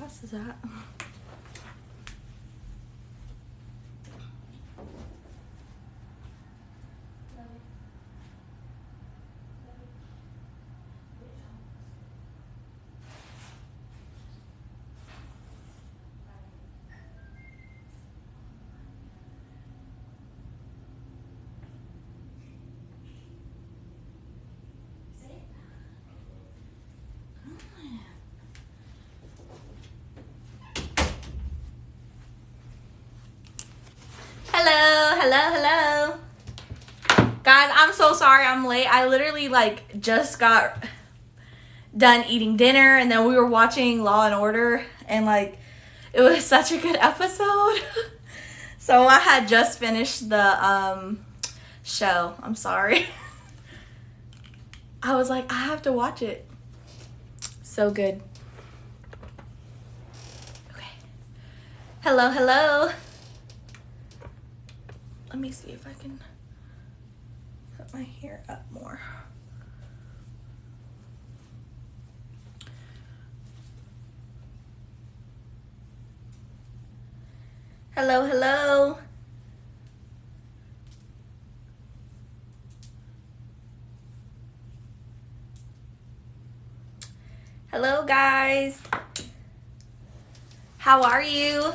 else is that? Hello. Guys, I'm so sorry I'm late. I literally like just got done eating dinner and then we were watching Law and Order and like it was such a good episode. So I had just finished the show. I'm sorry. I was like, I have to watch it. So good. Okay. Hello. Let me see if I can put my hair up more. Hello. Hello, guys. How are you?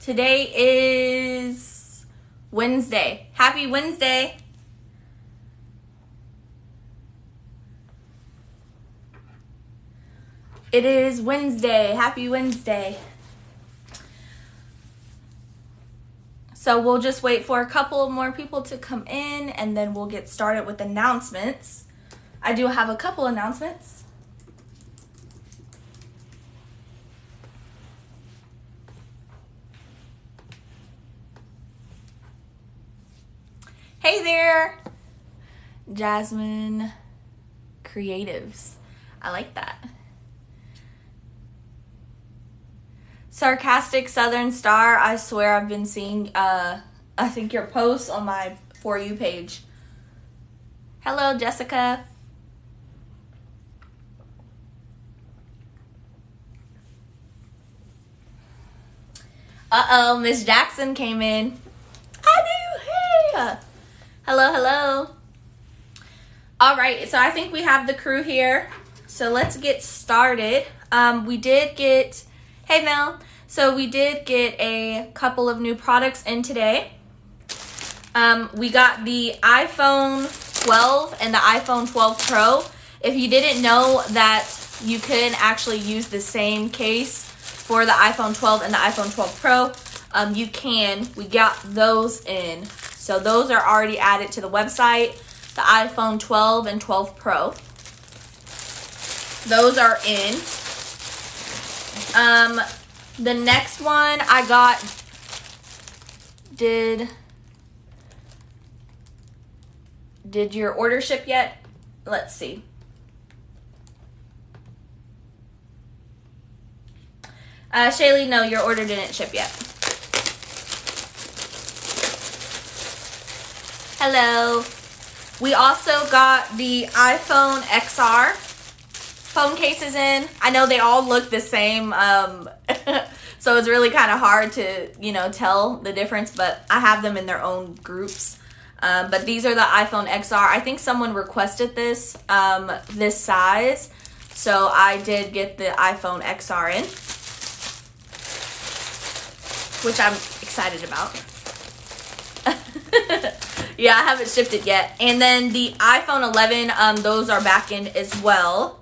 Today is Wednesday. Happy Wednesday. It is Wednesday. Happy Wednesday. So we'll just wait for a couple more people to come in and then we'll get started with announcements. I do have a couple announcements. Hey there, Jasmine Creatives. I like that. Sarcastic Southern Star. I swear I've been seeing, I think your posts on my For You page. Hello, Jessica. Uh-oh, Miss Jackson came in. I do. Hey. Hello. All right, so I think we have the crew here. So let's get started. We did get, hey Mel. So we did get a couple of new products in today. We got the iPhone 12 and the iPhone 12 Pro. If you didn't know that you can actually use the same case for the iPhone 12 and the iPhone 12 Pro, you can. We got those in. So those are already added to the website. The iPhone 12 and 12 Pro. Those are in. The next one I got, did your order ship yet? Let's see. Shaylee, no, your order didn't ship yet. Hello. We also got the iPhone XR phone cases in. I know they all look the same, so it's really kind of hard to, tell the difference, but I have them in their own groups. But these are the iPhone XR. I think someone requested this size, so I did get the iPhone XR in, which I'm excited about. Yeah, I haven't shipped it yet. And then the iPhone 11, those are back in as well.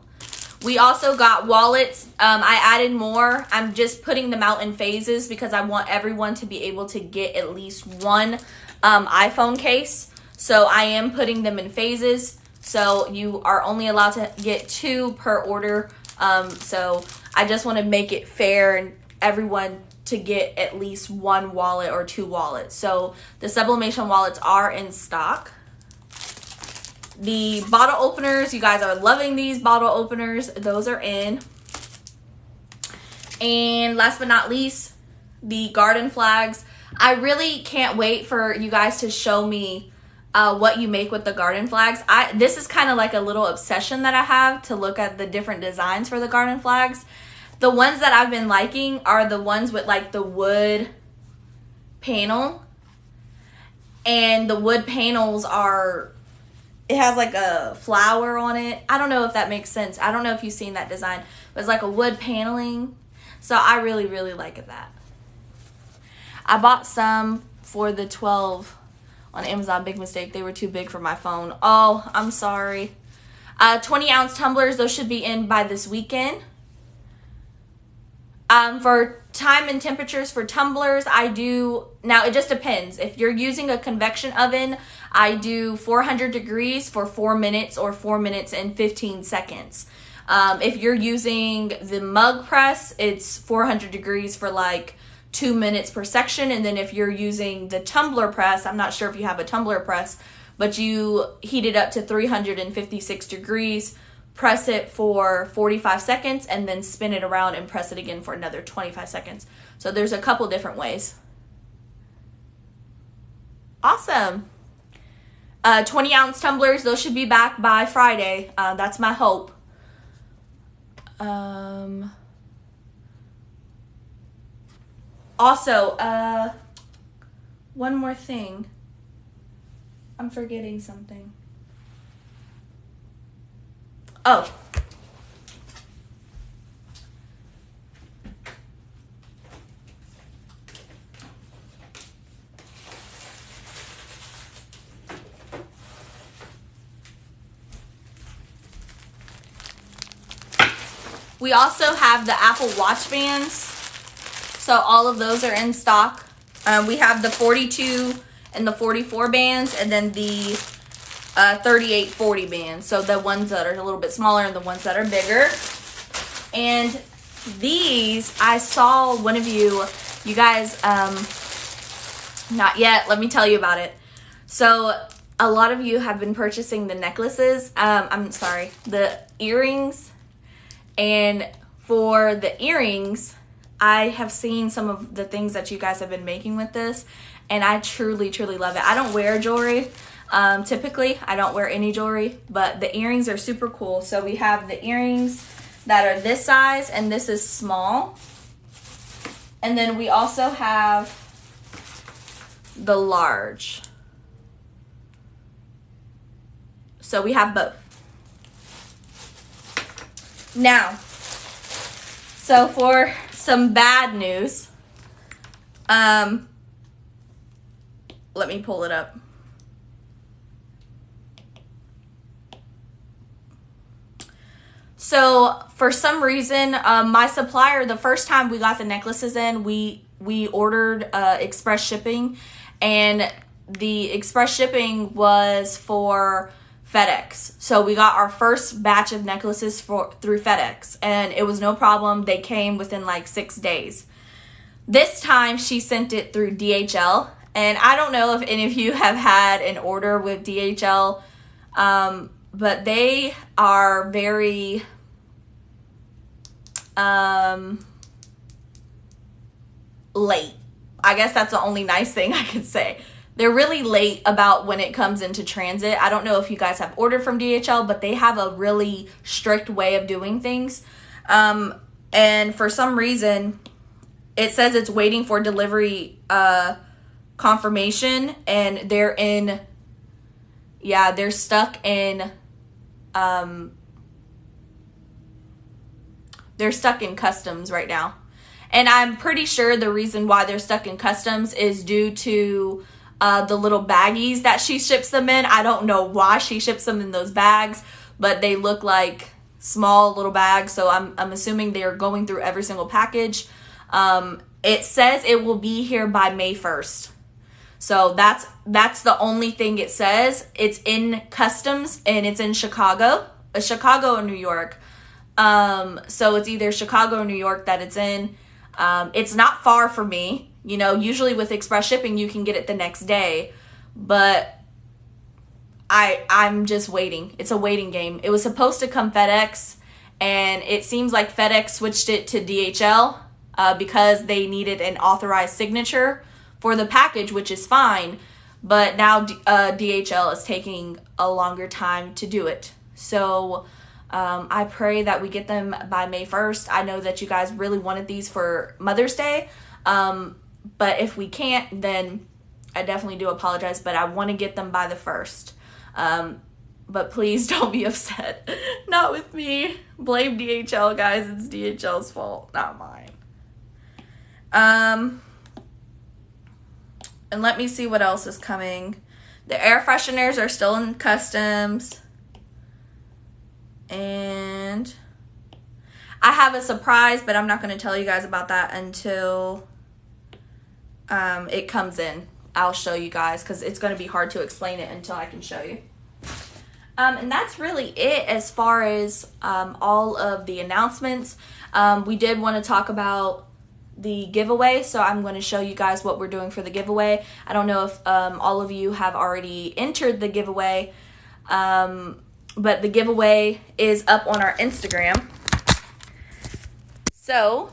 We also got wallets. I added more. I'm just putting them out in phases because I want everyone to be able to get at least one iPhone case. So I am putting them in phases. So you are only allowed to get 2 per order. So I just want to make it fair and everyone to get at least 1 wallet or 2 wallets. So the Sublimation wallets are in stock. The bottle openers, you guys are loving these bottle openers. Those are in. And last but not least, the garden flags. I really can't wait for you guys to show me what you make with the garden flags. This is kind of like a little obsession that I have to look at the different designs for the garden flags. The ones that I've been liking are the ones with like the wood panel. And the wood panels are, it has like a flower on it. I don't know if that makes sense. I don't know if you've seen that design. But it's like a wood paneling. So I really, really like that. I bought some for the 12 on Amazon. Big mistake. They were too big for my phone. Oh, I'm sorry. 20-ounce tumblers. Those should be in by this weekend. For time and temperatures for tumblers, I do, now it just depends. If you're using a convection oven, I do 400 degrees for 4 minutes or 4 minutes and 15 seconds. If you're using the mug press, it's 400 degrees for like 2 minutes per section. And then if you're using the tumbler press, I'm not sure if you have a tumbler press, but you heat it up to 356 degrees, press it for 45 seconds, and then spin it around and press it again for another 25 seconds. So there's a couple different ways. Awesome. 20-ounce tumblers, those should be back by Friday. That's my hope. Also, one more thing. I'm forgetting something. Oh. We also have the Apple Watch bands. So all of those are in stock. We have the 42 and the 44 bands, and then the 3840 bands. So the ones that are a little bit smaller and the ones that are bigger. And these, I saw one of you guys, not yet, let me tell you about it. So a lot of you have been purchasing the necklaces, the earrings. And for the earrings, I have seen some of the things that you guys have been making with this, and I truly, truly love it. I don't wear jewelry. Typically, I don't wear any jewelry, but the earrings are super cool. So we have the earrings that are this size, and this is small. And then we also have the large. So we have both. Now, so for some bad news, let me pull it up. So for some reason, my supplier, the first time we got the necklaces in, we ordered express shipping, and the express shipping was for FedEx. So we got our first batch of necklaces through FedEx, and it was no problem. They came within like 6 days. This time she sent it through DHL, and I don't know if any of you have had an order with DHL, but they are very late. I guess that's the only nice thing I could say. They're really late about when it comes into transit. I don't know if you guys have ordered from DHL, but they have a really strict way of doing things. And for some reason, it says it's waiting for delivery confirmation, and they're stuck in customs right now. And I'm pretty sure the reason why they're stuck in customs is due to the little baggies that she ships them in. I don't know why she ships them in those bags, but they look like small little bags. So I'm assuming they are going through every single package. It says it will be here by May 1st. So that's the only thing it says. It's in customs, and it's in Chicago or New York. So it's either Chicago or New York that it's in. It's not far from me. You know, usually with express shipping, you can get it the next day, but I'm just waiting. It's a waiting game. It was supposed to come FedEx, and it seems like FedEx switched it to DHL because they needed an authorized signature for the package, which is fine. but now DHL is taking a longer time to do it. So I pray that we get them by May 1st. I know that you guys really wanted these for Mother's Day, but if we can't, then I definitely do apologize, but I want to get them by the 1st. But please don't be upset. Not with me. Blame DHL, guys. It's DHL's fault, not mine. And let me see what else is coming. The air fresheners are still in customs. And I have a surprise, but I'm not going to tell you guys about that until it comes in. I'll show you guys because it's going to be hard to explain it until I can show you. And that's really it as far as all of the announcements. We did want to talk about the giveaway, so I'm going to show you guys what we're doing for the giveaway. I don't know if all of you have already entered the giveaway, but the giveaway is up on our Instagram. So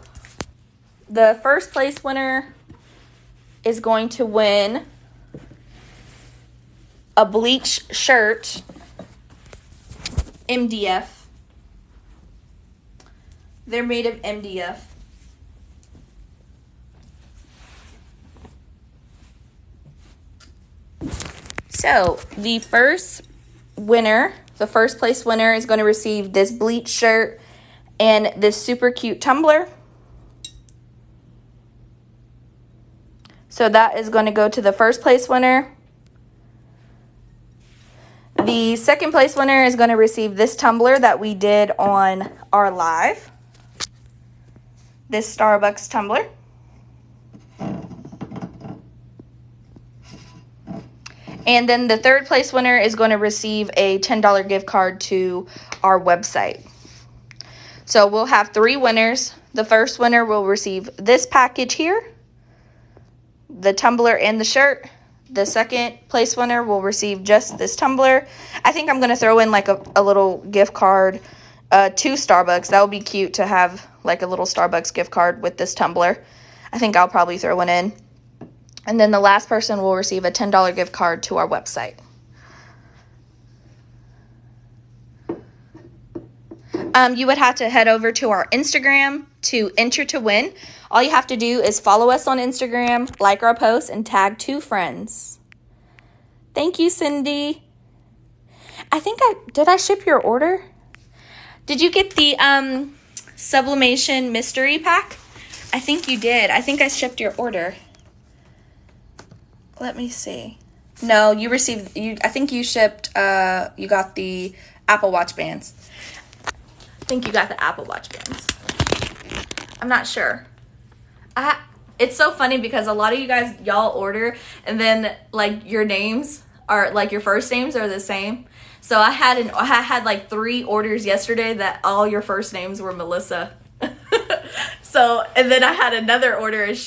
the first place winner is going to win a bleach shirt, MDF. They're made of MDF. So the first place winner is going to receive this bleach shirt and this super cute tumbler. So that is going to go to the first place winner. The second place winner is going to receive this tumbler that we did on our live. This Starbucks tumbler. And then the third place winner is going to receive a $10 gift card to our website. So we'll have 3 winners. The first winner will receive this package here, the tumbler and the shirt. The second place winner will receive just this tumbler. I think I'm going to throw in like a little gift card to Starbucks. That would be cute to have like a little Starbucks gift card with this tumbler. I think I'll probably throw one in. And then the last person will receive a $10 gift card to our website. You would have to head over to our Instagram to enter to win. All you have to do is follow us on Instagram, like our posts, and tag 2 friends. Thank you, Cindy. Did I ship your order? Did you get the Sublimation mystery pack? I think you did. I think I shipped your order. Let me see. No, I think you shipped, you got the Apple Watch bands. I think you got the Apple Watch bands. I'm not sure. It's so funny because a lot of you guys, y'all order, and then, like, your names are, like, your first names are the same. So I had like 3 orders yesterday that all your first names were Melissa. So, and then I had another order, and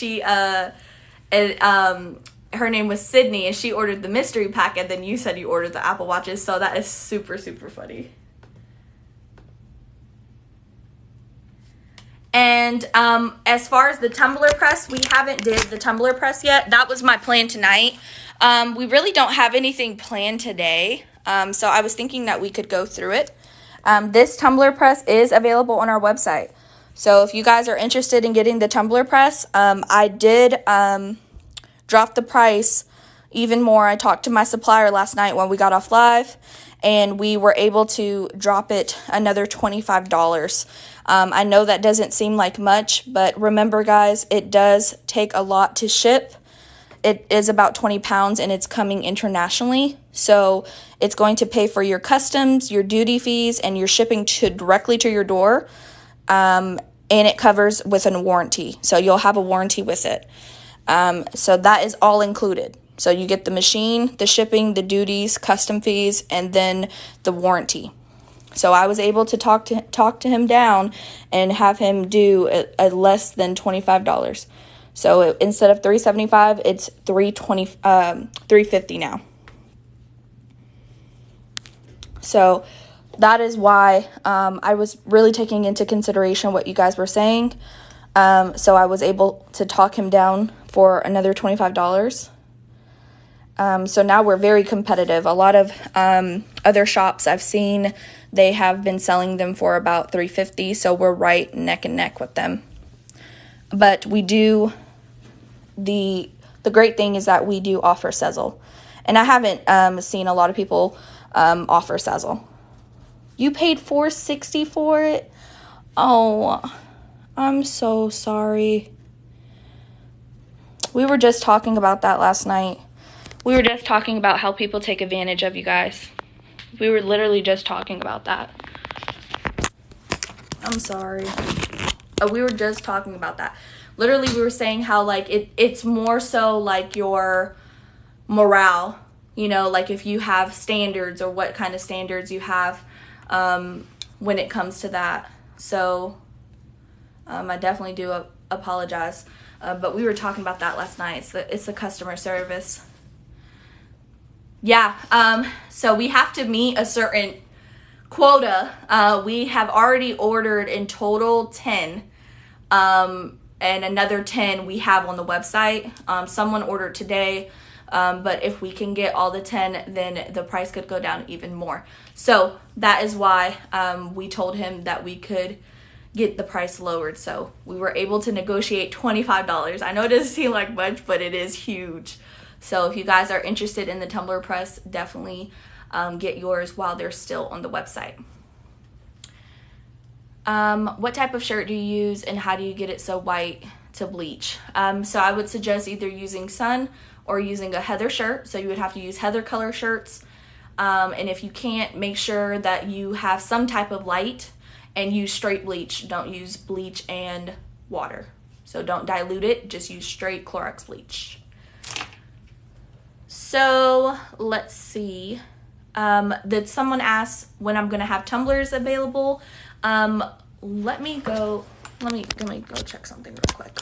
her name was Sydney, and she ordered the mystery pack, and then you said you ordered the Apple Watches, so that is super, super funny. And as far as the tumbler press, we haven't did the tumbler press yet. That was my plan tonight. We really don't have anything planned today, so I was thinking that we could go through it. This tumbler press is available on our website. So if you guys are interested in getting the tumbler press, I did drop the price even more. I talked to my supplier last night when we got off live, and we were able to drop it another $25. I know that doesn't seem like much, but remember, guys, it does take a lot to ship. It is about 20 pounds, and it's coming internationally. So it's going to pay for your customs, your duty fees, and your shipping directly to your door. And it covers with a warranty. So you'll have a warranty with it. So that is all included. So you get the machine, the shipping, the duties, custom fees, and then the warranty. So I was able to talk to him down and have him do a less than $25. So instead of $375, it's $350 now. So that is why I was really taking into consideration what you guys were saying. So I was able to talk him down for another $25. So now we're very competitive. A lot of other shops I've seen, they have been selling them for about $3.50, so we're right neck and neck with them. But we do, the great thing is that we do offer Sezzle. And I haven't seen a lot of people offer Sezzle. You paid $4.60 for it? Oh, I'm so sorry. We were just talking about that last night. We were just talking about how people take advantage of you guys. We were literally just talking about that. I'm sorry. We were just talking about that. Literally, we were saying how, like, it's more so, like, your morale. You know, like, if you have standards or what kind of standards you have when it comes to that. So, I definitely do apologize. But we were talking about that last night. It's the customer service. Yeah, so we have to meet a certain quota. We have already ordered in total 10, and another 10 we have on the website. Someone ordered today, but if we can get all the 10, then the price could go down even more. So that is why we told him that we could get the price lowered. So we were able to negotiate $25. I know it doesn't seem like much, but it is huge. So if you guys are interested in the Tumbler Press, definitely get yours while they're still on the website. What type of shirt do you use and how do you get it so white to bleach? So I would suggest either using Sun or using a heather shirt. So you would have to use heather color shirts. And if you can't, make sure that you have some type of light and use straight bleach. Don't use bleach and water. So don't dilute it, just use straight Clorox bleach. So let's see. Did someone ask when I'm gonna have tumblers available? Let me go check something real quick.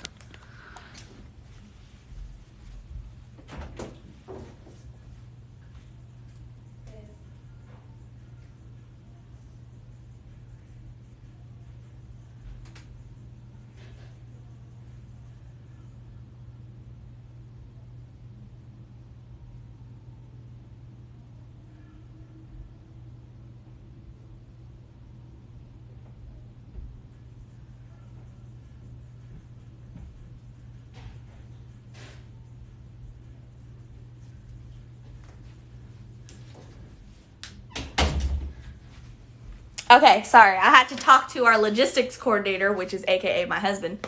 Okay, sorry. I had to talk to our logistics coordinator, which is AKA my husband.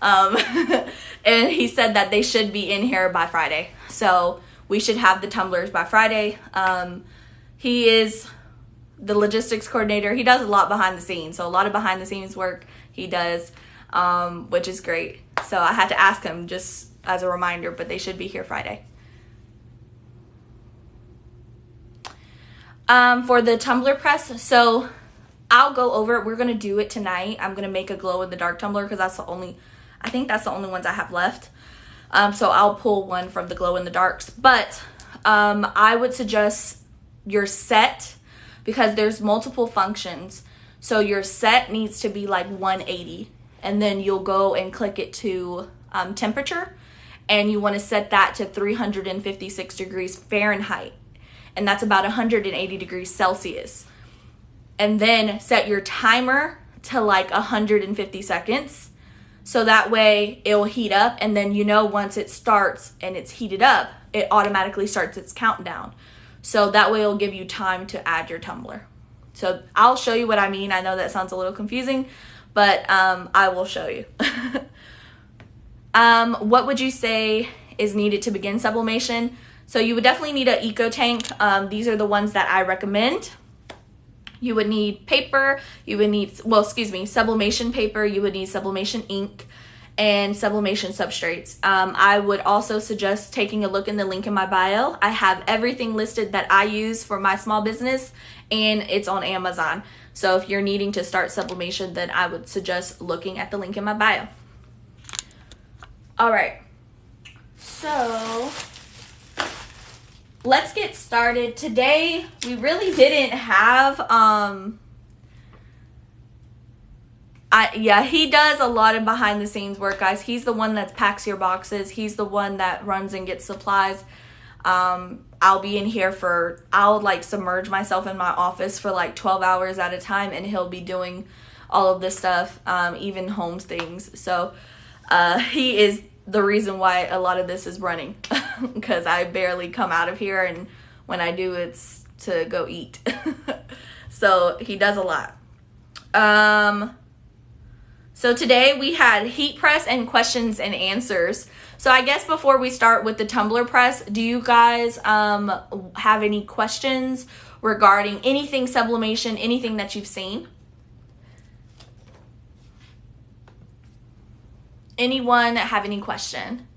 And he said that they should be in here by Friday. So we should have the tumblers by Friday. He is the logistics coordinator. He does a lot behind the scenes. So a lot of behind the scenes work he does, which is great. So I had to ask him just as a reminder, but they should be here Friday. For the tumbler press, so I'll go over it. We're going to do it tonight. I'm going to make a glow in the dark tumbler because I think that's the only ones I have left. So I'll pull one from the glow in the darks. But I would suggest your set because there's multiple functions. So your set needs to be like 180. And then you'll go and click it to temperature. And you want to set that to 356 degrees Fahrenheit. And that's about 180 degrees Celsius. And then set your timer to like 150 seconds. So that way it'll heat up. And then once it starts and it's heated up, it automatically starts its countdown. So that way it'll give you time to add your tumbler. So I'll show you what I mean. I know that sounds a little confusing, but I will show you. What would you say is needed to begin sublimation? So you would definitely need an eco tank. These are the ones that I recommend. You would need paper, you would need, sublimation paper, you would need sublimation ink, and sublimation substrates. I would also suggest taking a look in the link in my bio. I have everything listed that I use for my small business, and it's on Amazon. So if you're needing to start sublimation, then I would suggest looking at the link in my bio. All right, so let's get started. Today, we really didn't have, he does a lot of behind the scenes work, guys. He's the one that packs your boxes. He's the one that runs and gets supplies. I'll be in here I'll like submerge myself in my office for like 12 hours at a time, and he'll be doing all of this stuff, even home things. So he is the reason why a lot of this is running, because I barely come out of here, and when I do, it's to go eat. So he does a lot. So today we had heat press and questions and answers. So I guess before we start with the tumbler press, do you guys have any questions regarding anything sublimation, anything that you've seen? Anyone have any question?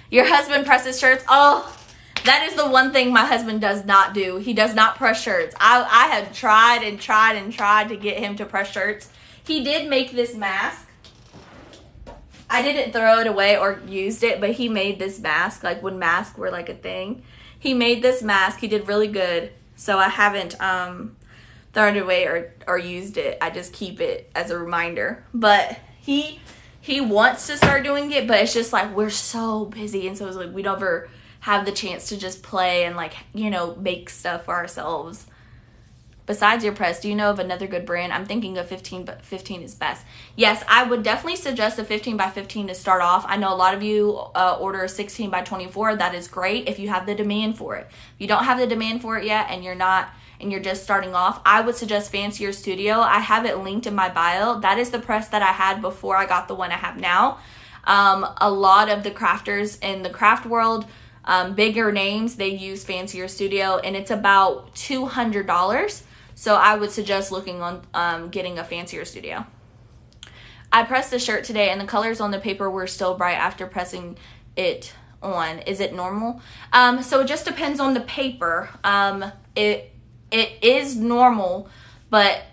Your husband presses shirts? Oh, that is the one thing my husband does not do. He does not press shirts. I have tried and tried and tried to get him to press shirts. He did make this mask. I didn't throw it away or used it, but he made this mask, like when masks were like a thing. He made this mask. He did really good. So I haven't thrown it away or used it. I just keep it as a reminder. But he wants to start doing it, but it's just like we're so busy, and so it's like we don't ever have the chance to just play and like, you know, make stuff for ourselves. Besides your press, do you know of another good brand? I'm thinking of 15, but 15 is best. Yes, I would definitely suggest a 15 by 15 to start off. I know a lot of you order a 16 by 24. That is great if you have the demand for it. If you don't have the demand for it yet and you're just starting off, I would suggest Fancier Studio. I have it linked in my bio. That is the press that I had before I got the one I have now. A lot of the crafters in the craft world, bigger names, they use Fancier Studio, and it's about $200. So I would suggest looking on getting a Fancier Studio. I pressed the shirt today, and the colors on the paper were still bright after pressing it on. Is it normal? So it just depends on the paper. It is normal, but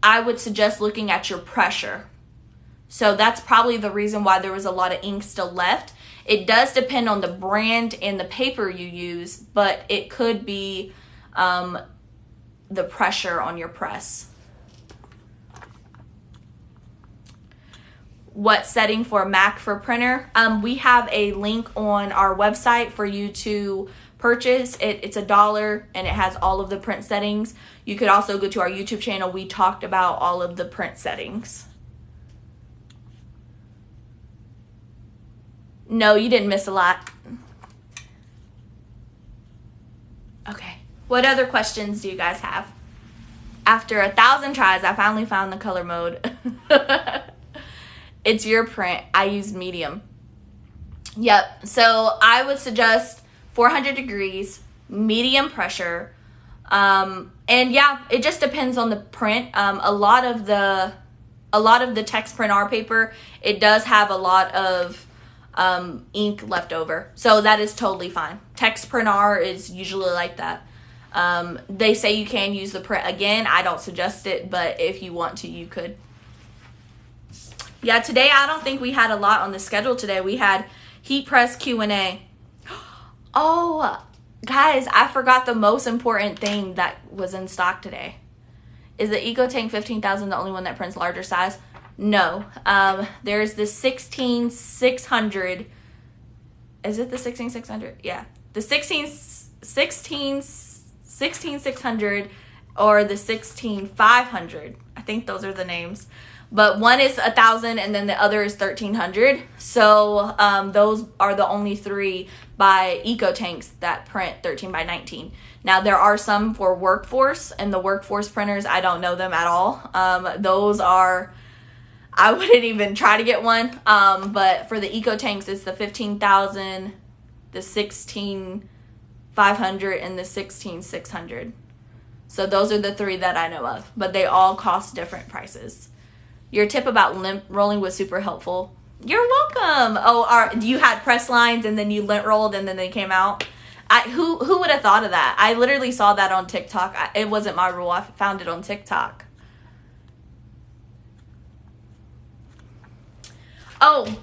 I would suggest looking at your pressure. So that's probably the reason why there was a lot of ink still left. It does depend on the brand and the paper you use, but it could be the pressure on your press. What setting for Mac for printer? We have a link on our website for you to purchase. It's $1 and it has all of the print settings. You could also go to our YouTube channel. We talked about all of the print settings. No, you didn't miss a lot. Okay. What other questions do you guys have? After 1,000 tries, I finally found the color mode. It's your print. I use medium. Yep. So I would suggest 400 degrees, medium pressure. And yeah, it just depends on the print. A lot of the text print art paper, it does have a lot of ink left over. So that is totally fine. Text print art is usually like that. They say you can use the print again. I don't suggest it, but if you want to, you could. Yeah, today I don't think we had a lot on the schedule today. We had heat press Q&A. Oh, guys, I forgot the most important thing that was in stock today. Is the EcoTank 15,000 the only one that prints larger size? No. There's the 16600. Is it the 16600? Yeah. The 16600 or the 16500. I think those are the names. But one is 1,000 and then the other is 1,300. So those are the only three by EcoTanks that print 13 by 19. Now there are some for workforce, and the workforce printers, I don't know them at all. Those are, I wouldn't even try to get one. But for the EcoTanks, it's the 15,000, the 16,500, and the 16,600. So those are the three that I know of, but they all cost different prices. Your tip about lint rolling was super helpful. You're welcome. Oh, you had press lines and then you lint rolled and then they came out. Who would have thought of that? I literally saw that on TikTok. It wasn't my rule. I found it on TikTok. Oh,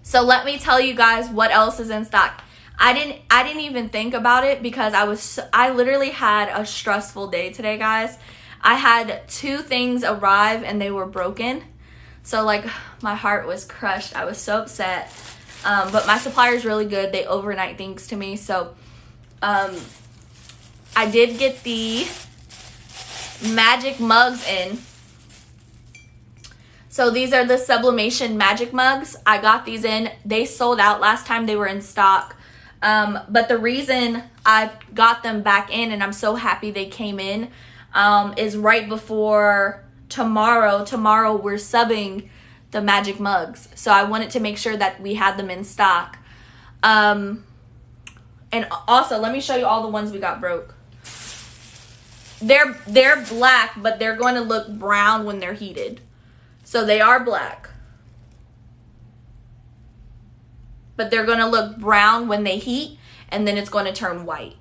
so let me tell you guys what else is in stock. I didn't even think about it because I literally had a stressful day today, guys. I had 2 things arrive and they were broken. So like my heart was crushed. I was so upset. But my supplier is really good. They overnight things to me. So I did get the magic mugs in. So these are the Sublimation magic mugs. I got these in. They sold out last time they were in stock. But the reason I got them back in, and I'm so happy they came in, is right before tomorrow. Tomorrow we're subbing the magic mugs. So I wanted to make sure that we had them in stock. And also, let me show you all the ones we got broke. They're black, but they're going to look brown when they're heated. So they are black, but they're going to look brown when they heat, and then it's going to turn white.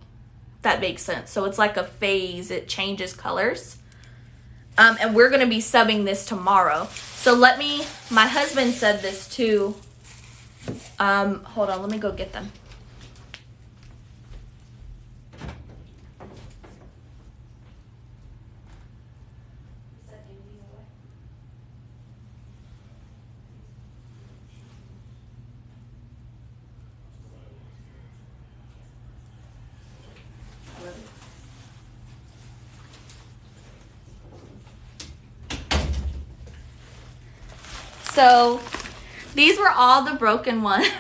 That makes sense. So it's like a phase. It changes colors. And we're going to be subbing this tomorrow. So my husband said this too. Hold on, let me go get them. So these were all the broken ones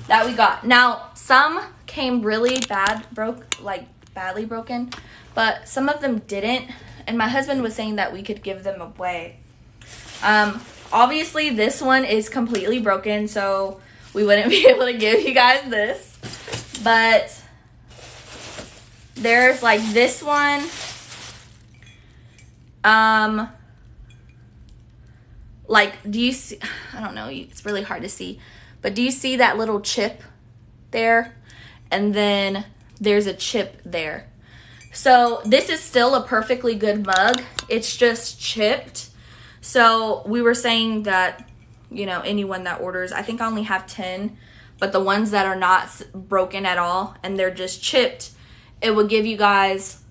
that we got. Now, some came really badly broken, but some of them didn't. And my husband was saying that we could give them away. Obviously, this one is completely broken, so we wouldn't be able to give you guys this. But there's like this one. Like, do you see, I don't know, it's really hard to see, but do you see that little chip there? And then there's a chip there. So this is still a perfectly good mug. It's just chipped. So we were saying that, you know, anyone that orders, I think I only have 10, but the ones that are not broken at all and they're just chipped, it would give you guys,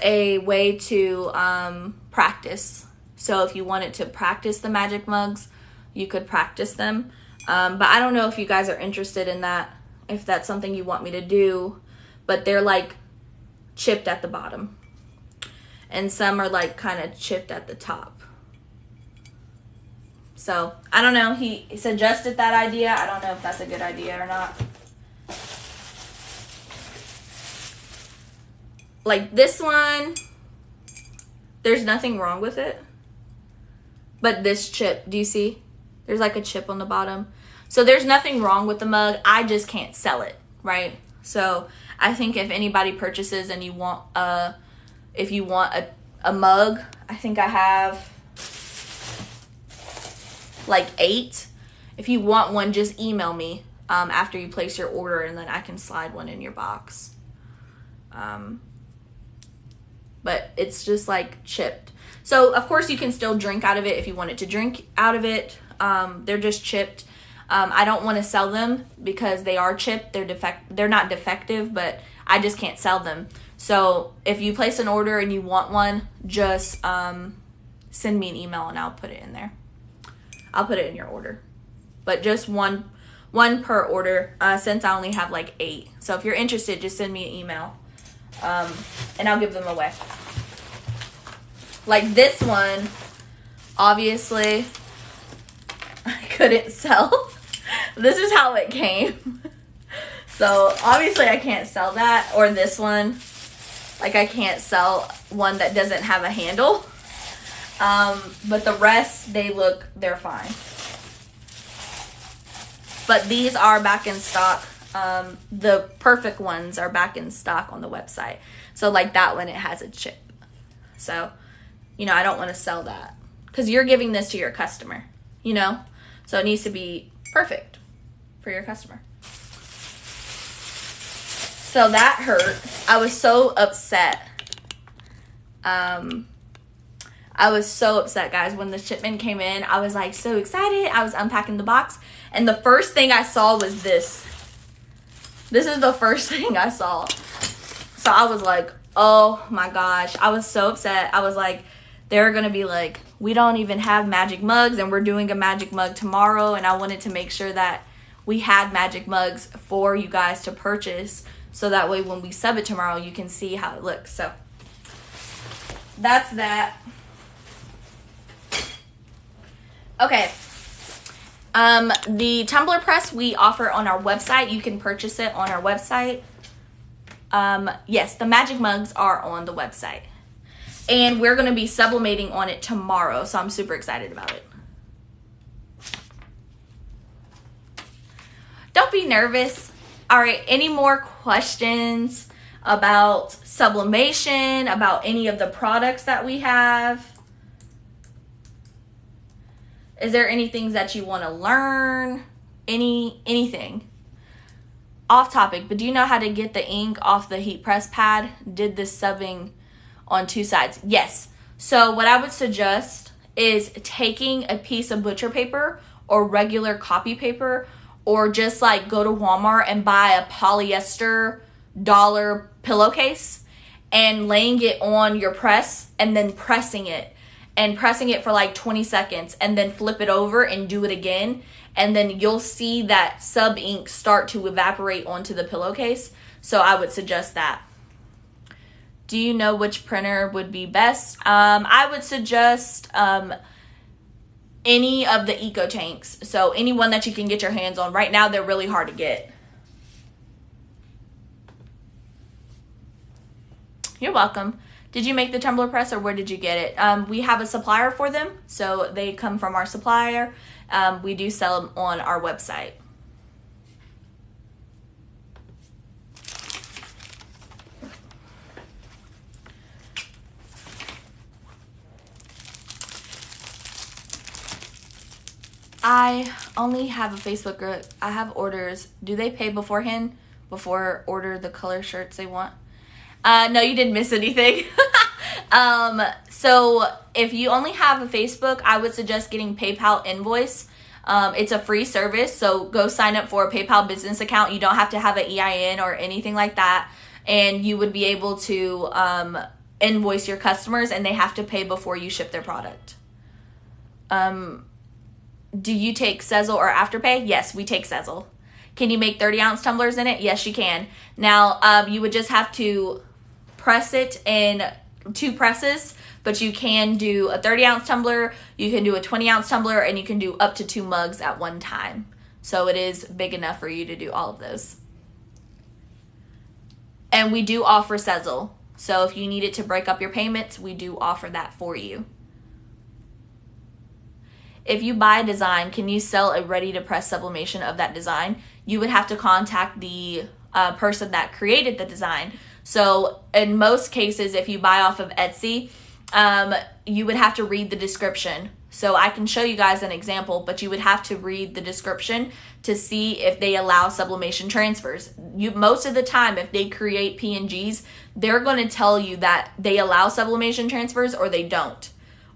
a way to practice. So if you wanted to practice the magic mugs, you could practice them. But I don't know if you guys are interested in that, if that's something you want me to do. But they're like chipped at the bottom. And some are like kind of chipped at the top. So I don't know. He suggested that idea. I don't know if that's a good idea or not. Like this one, there's nothing wrong with it. But this chip, do you see? There's like a chip on the bottom. So there's nothing wrong with the mug. I just can't sell it, right? So I think if anybody purchases and you want if you want a mug, I think I have like 8. If you want one, just email me after you place your order, and then I can slide one in your box. But it's just like chipped. So of course you can still drink out of it if you wanted to drink out of it. They're just chipped. I don't want to sell them because they are chipped. They're not defective, but I just can't sell them. So if you place an order and you want one, just send me an email and I'll put it in there. I'll put it in your order. But just one per order, since I only have like 8. So if you're interested, just send me an email. And I'll give them away. Like this one, obviously, I couldn't sell. This is how it came. So obviously I can't sell that. Or this one. Like I can't sell one that doesn't have a handle. But the rest, they're fine. But these are back in stock. The perfect ones are back in stock on the website. So like that one, it has a chip. So, you know, I don't want to sell that because you're giving this to your customer, you know, so it needs to be perfect for your customer. So that hurt. I was so upset. I was so upset, guys. When the shipment came in, I was like so excited. I was unpacking the box and the first thing I saw was this. This is the first thing I saw. So I was like, oh my gosh. I was so upset. I was like, they're going to be like, we don't even have magic mugs and we're doing a magic mug tomorrow. And I wanted to make sure that we had magic mugs for you guys to purchase, so that way when we sub it tomorrow, you can see how it looks. So that's that. Okay. The tumbler press we offer on our website. You can purchase it on our website. Yes, the magic mugs are on the website. And we're going to be sublimating on it tomorrow, so I'm super excited about it. Don't be nervous. All right, any more questions about sublimation, about any of the products that we have? Is there anything that you want to learn? Anything? Off topic, but do you know how to get the ink off the heat press pad? Did this subbing on 2 sides? Yes. So what I would suggest is taking a piece of butcher paper or regular copy paper, or just like go to Walmart and buy a polyester dollar pillowcase and laying it on your press and then pressing it for like 20 seconds and then flip it over and do it again. And then you'll see that sub ink start to evaporate onto the pillowcase. So I would suggest that. Do you know which printer would be best? I would suggest any of the Eco Tanks. So anyone that you can get your hands on. Right now, they're really hard to get. You're welcome. Did you make the tumbler press, or where did you get it? We have a supplier for them, so they come from our supplier. We do sell them on our website. I only have a Facebook group. I have orders. Do they pay beforehand before order the color shirts they want? No, you didn't miss anything. So if you only have a Facebook, I would suggest getting PayPal Invoice. It's a free service, so go sign up for a PayPal business account. You don't have to have an EIN or anything like that, and you would be able to invoice your customers, and they have to pay before you ship their product. Do you take Sezzle or Afterpay? Yes, we take Sezzle. Can you make 30-ounce tumblers in it? Yes, you can. Now, you would just have to press it in 2 presses, but you can do a 30-ounce tumbler, you can do a 20-ounce tumbler, and you can do up to 2 mugs at one time. So it is big enough for you to do all of those. And we do offer Sezzle. So if you need it to break up your payments, we do offer that for you. If you buy a design, can you sell a ready-to-press sublimation of that design? You would have to contact the person that created the design. So in most cases, if you buy off of Etsy, you would have to read the description. So I can show you guys an example, but you would have to read the description to see if they allow sublimation transfers. Most of the time, if they create PNGs, they're going to tell you that they allow sublimation transfers or they don't.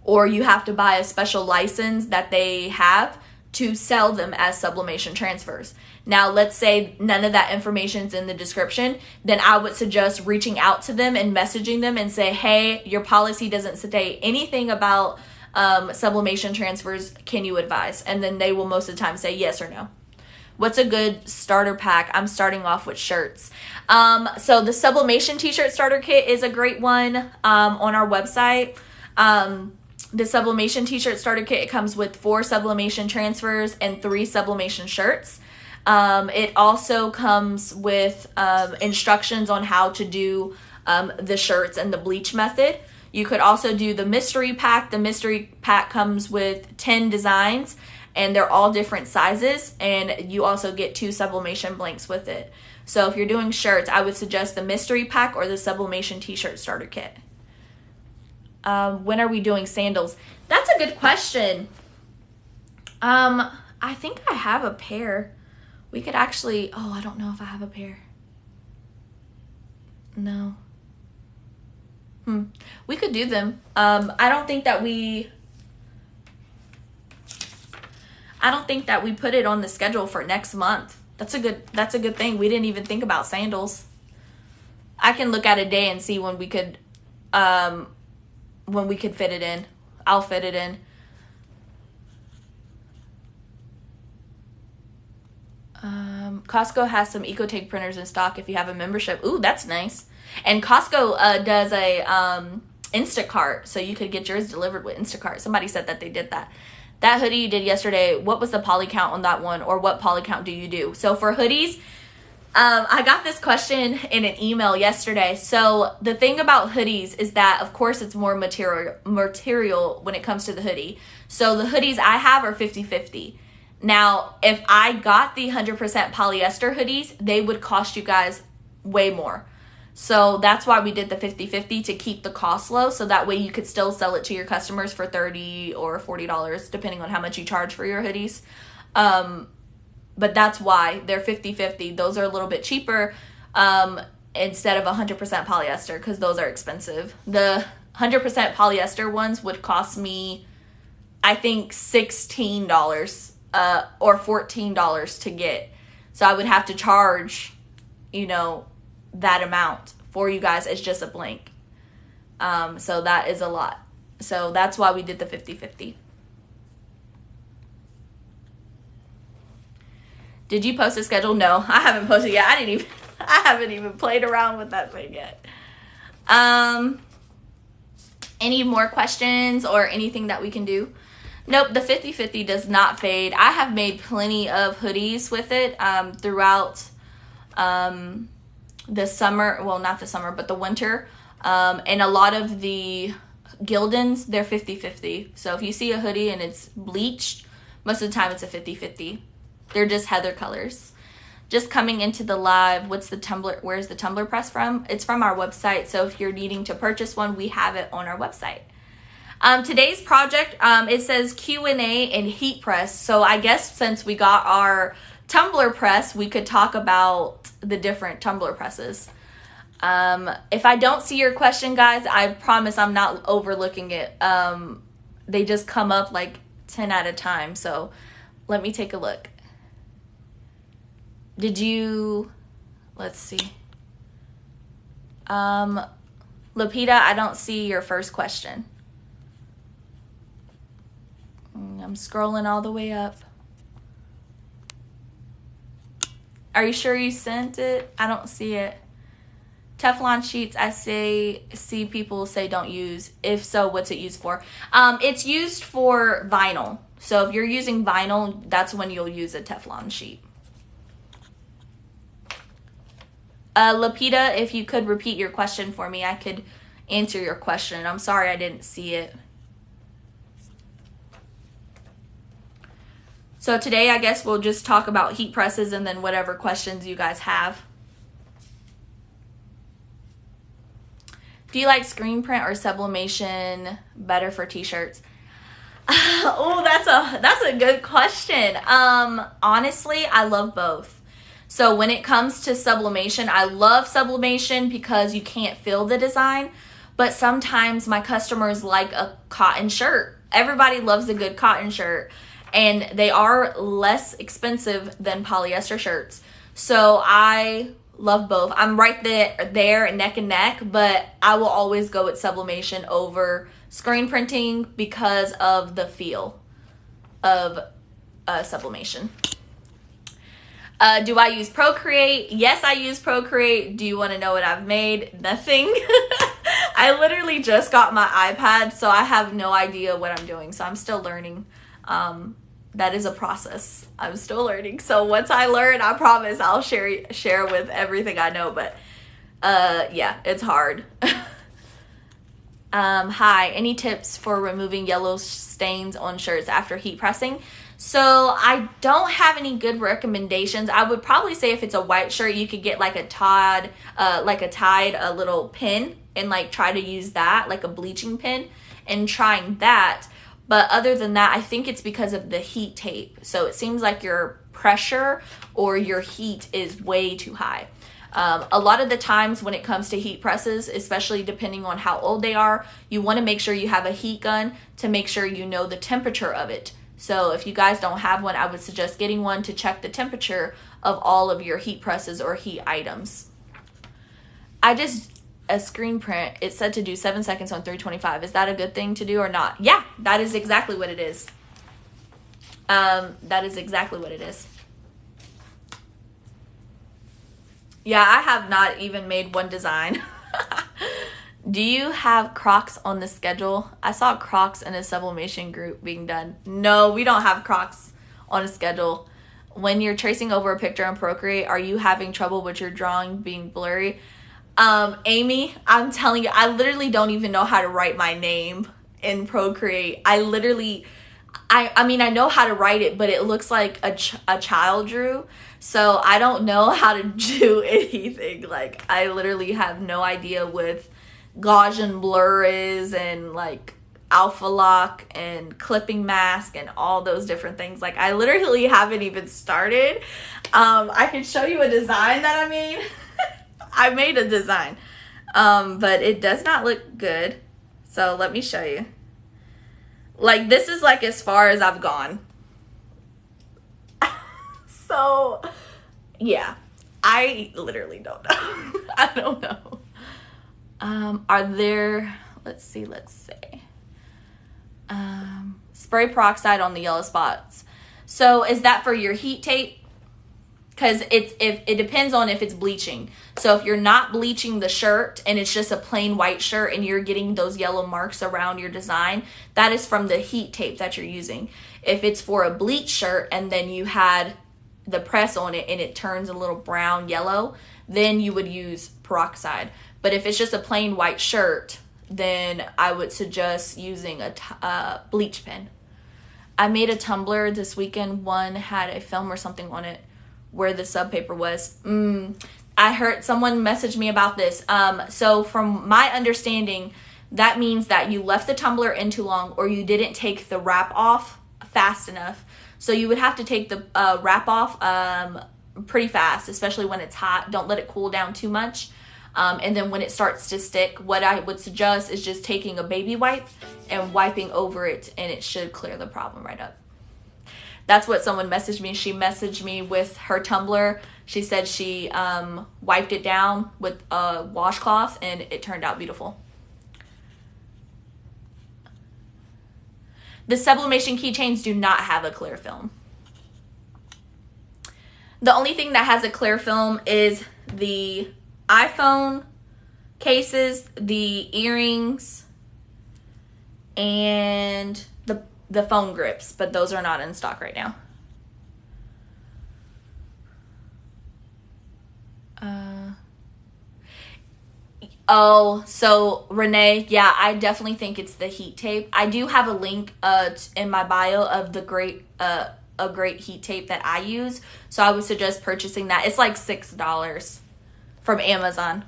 Or you have to buy a special license that they have to sell them as sublimation transfers. Now, let's say none of that information is in the description, then I would suggest reaching out to them and messaging them and say, hey, your policy doesn't say anything about sublimation transfers. Can you advise? And then they will most of the time say yes or no. What's a good starter pack? I'm starting off with shirts. So the sublimation t-shirt starter kit is a great one on our website. The sublimation t-shirt starter kit, it comes with 4 sublimation transfers and 3 sublimation shirts. It also comes with instructions on how to do the shirts and the bleach method. You could also do the mystery pack. The mystery pack comes with 10 designs, and they're all different sizes, and you also get 2 sublimation blanks with it. So if you're doing shirts, I would suggest the mystery pack or the sublimation t-shirt starter kit. When are we doing sandals? That's a good question. I think I have a pair. We could actually, I don't know if I have a pair. No. We could do them. I don't think that we put it on the schedule for next month. That's a good thing. We didn't even think about sandals. I can look at a day and see when we could fit it in. I'll fit it in. Costco has some EcoTake printers in stock if you have a membership. Ooh, that's nice. And Costco does a Instacart, so you could get yours delivered with Instacart. Somebody said that they did that. That hoodie you did yesterday, what was the poly count on that one, or what poly count do you do? So for hoodies, I got this question in an email yesterday. So the thing about hoodies is that, of course, it's more material when it comes to the hoodie. So the hoodies I have are 50-50. Now, if I got the 100% polyester hoodies, they would cost you guys way more. So that's why we did the 50-50, to keep the cost low, so that way you could still sell it to your customers for $30 or $40, depending on how much you charge for your hoodies. But that's why they're 50-50. Those are a little bit cheaper instead of 100% polyester, because those are expensive. The 100% polyester ones would cost me, I think, $16 or $14 to get. So I would have to charge, that amount for you guys as just a blank. So that is a lot. So that's why we did the 50-50. Did you post a schedule? No, I haven't posted yet. I haven't even played around with that thing yet. Any more questions or anything that we can do? Nope, the 50-50 does not fade. I have made plenty of hoodies with it throughout the summer. Well, not the summer, but the winter. And a lot of the Gildans, they're 50-50. So if you see a hoodie and it's bleached, most of the time it's a 50-50. They're just heather colors. Just coming into the live, where's the Tumbler Press from? It's from our website. So if you're needing to purchase one, we have it on our website. Today's project, it says Q&A and heat press. So I guess since we got our tumbler press, we could talk about the different tumbler presses. If I don't see your question, guys, I promise I'm not overlooking it. They just come up like 10 at a time. So let me take a look. Let's see. Lapita, I don't see your first question. I'm scrolling all the way up. Are you sure you sent it? I don't see it. Teflon sheets, I see people say don't use. If so, what's it used for? It's used for vinyl. So if you're using vinyl, that's when you'll use a Teflon sheet. Lapita, if you could repeat your question for me, I could answer your question. I'm sorry I didn't see it. So today, I guess we'll just talk about heat presses and then whatever questions you guys have. Do you like screen print or sublimation better for t-shirts? Oh, that's a good question. Honestly, I love both. So when it comes to sublimation, I love sublimation because you can't feel the design, but sometimes my customers like a cotton shirt. Everybody loves a good cotton shirt, and they are less expensive than polyester shirts. So I love both. I'm right there neck and neck, but I will always go with sublimation over screen printing because of the feel of sublimation. Do I use Procreate? Yes, I use Procreate. Do you want to know what I've made? Nothing. I literally just got my iPad, so I have no idea what I'm doing. So I'm still learning. That is a process. I'm still learning. So once I learn, I promise I'll share with everything I know. But yeah, it's hard. Hi, any tips for removing yellow stains on shirts after heat pressing? So I don't have any good recommendations. I would probably say if it's a white shirt, you could get like a tied a little pin and like try to use that, like a bleaching pin, and trying that. But other than that, I think it's because of the heat tape. So it seems like your pressure or your heat is way too high. A lot of the times when it comes to heat presses, especially depending on how old they are, you want to make sure you have a heat gun to make sure you know the temperature of it. So if you guys don't have one, I would suggest getting one to check the temperature of all of your heat presses or heat items. A screen print, it said to do 7 seconds on 325. Is that a good thing to do or not? Yeah, that is exactly what it is. That is exactly what it is. Yeah, I have not even made one design. Do you have Crocs on the schedule? I saw Crocs in a sublimation group being done. No, we don't have Crocs on a schedule. When you're tracing over a picture on Procreate, are you having trouble with your drawing being blurry? Amy, I'm telling you, I literally don't even know how to write my name in Procreate. I mean, I know how to write it, but it looks like a child drew. So I don't know how to do anything. Like, I literally have no idea with Gaussian blur is and like alpha lock and clipping mask and all those different things. Like, I literally haven't even started. I can show you a design that I made. I made a design, but it does not look good. So let me show you. Like, this is like as far as I've gone. So yeah, I literally don't know. I don't know. Are there, let's see. Spray peroxide on the yellow spots. So is that for your heat tape? Because it depends on if it's bleaching. So if you're not bleaching the shirt and it's just a plain white shirt and you're getting those yellow marks around your design, that is from the heat tape that you're using. If it's for a bleach shirt and then you had the press on it and it turns a little brown yellow, then you would use peroxide. But if it's just a plain white shirt, then I would suggest using a bleach pen. I made a tumbler this weekend. One had a film or something on it where the sub paper was. I heard someone message me about this. So from my understanding, that means that you left the tumbler in too long or you didn't take the wrap off fast enough. So you would have to take the wrap off pretty fast, especially when it's hot. Don't let it cool down too much. And then when it starts to stick, what I would suggest is just taking a baby wipe and wiping over it, and it should clear the problem right up. That's what someone messaged me. She messaged me with her tumbler. She said she wiped it down with a washcloth, and it turned out beautiful. The sublimation keychains do not have a clear film. The only thing that has a clear film is the iPhone cases, the earrings, and the phone grips, but those are not in stock right now. Oh, so Renee, yeah, I definitely think it's the heat tape. I do have a link in my bio of a great heat tape that I use, so I would suggest purchasing that. It's like $6 from Amazon.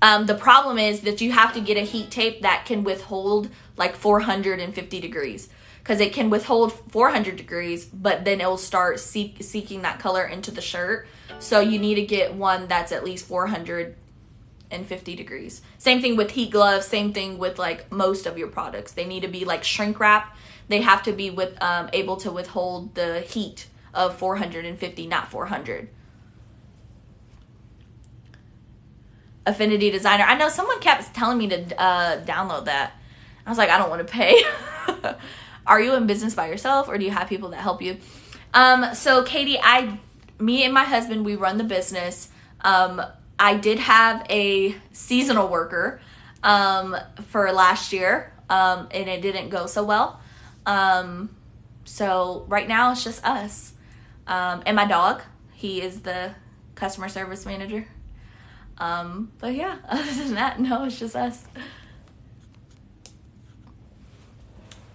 The problem is that you have to get a heat tape that can withhold like 450 degrees, because it can withhold 400 degrees, but then it will start seeking that color into the shirt. So you need to get one that's at least 450 degrees. Same thing with heat gloves. Same thing with like most of your products. They need to be like shrink wrap. They have to be able to withhold the heat of 450, not 400. Affinity Designer. I know someone kept telling me to download that. I was like, I don't want to pay. Are you in business by yourself, or do you have people that help you? So Katie, me and my husband, we run the business. I did have a seasonal worker for last year, and it didn't go so well. So right now it's just us and my dog. He is the customer service manager. But yeah, other than that, no, it's just us.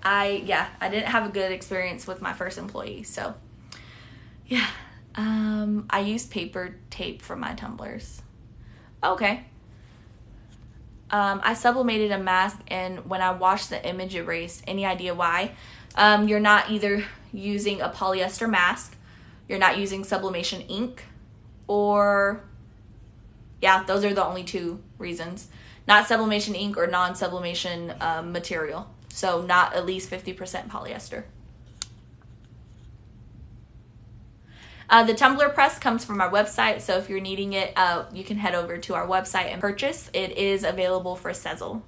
I didn't have a good experience with my first employee, so yeah. I use paper tape for my tumblers. Okay. I sublimated a mask, and when I washed the image erased. Any idea why? You're not either using a polyester mask, you're not using sublimation ink, or yeah, those are the only two reasons. Not sublimation ink or non-sublimation material. So not at least 50% polyester. The Tumbler Press comes from our website, so if you're needing it, you can head over to our website and purchase. It is available for Sezzle.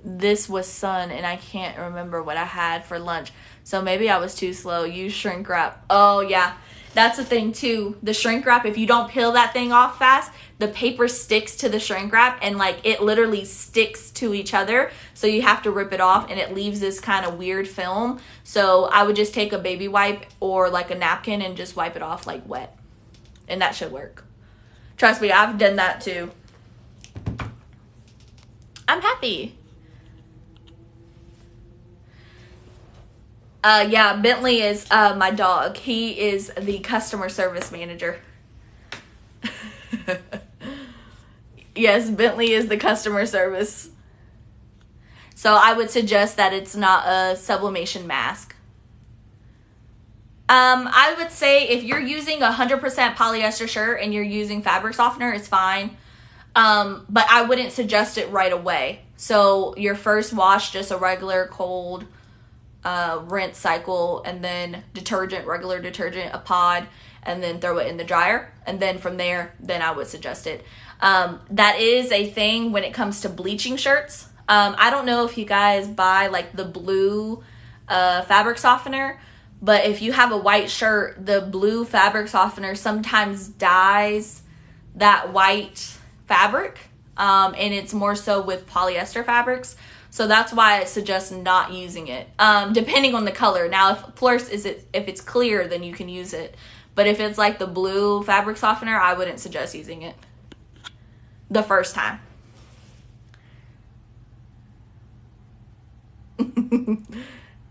this was sun and I can't remember what I had for lunch. So maybe I was too slow. Use shrink wrap. Oh yeah, that's the thing too. The shrink wrap, if you don't peel that thing off fast, the paper sticks to the shrink wrap and like it literally sticks to each other. So you have to rip it off and it leaves this kind of weird film. So I would just take a baby wipe or like a napkin and just wipe it off like wet. And that should work. Trust me, I've done that too. I'm happy. Yeah, Bentley is my dog. He is the customer service manager. Yes, Bentley is the customer service. So I would suggest that it's not a sublimation mask. I would say if you're using 100% polyester shirt and you're using fabric softener, it's fine. But I wouldn't suggest it right away. So your first wash, just a regular cold rinse cycle, and then detergent, regular detergent, a pod, and then throw it in the dryer. And then from there, then I would suggest it. That is a thing when it comes to bleaching shirts. I don't know if you guys buy like the blue fabric softener, but if you have a white shirt, the blue fabric softener sometimes dyes that white fabric, and it's more so with polyester fabrics. So that's why I suggest not using it, depending on the color. Now, of course, if it's clear, then you can use it. But if it's like the blue fabric softener, I wouldn't suggest using it the first time.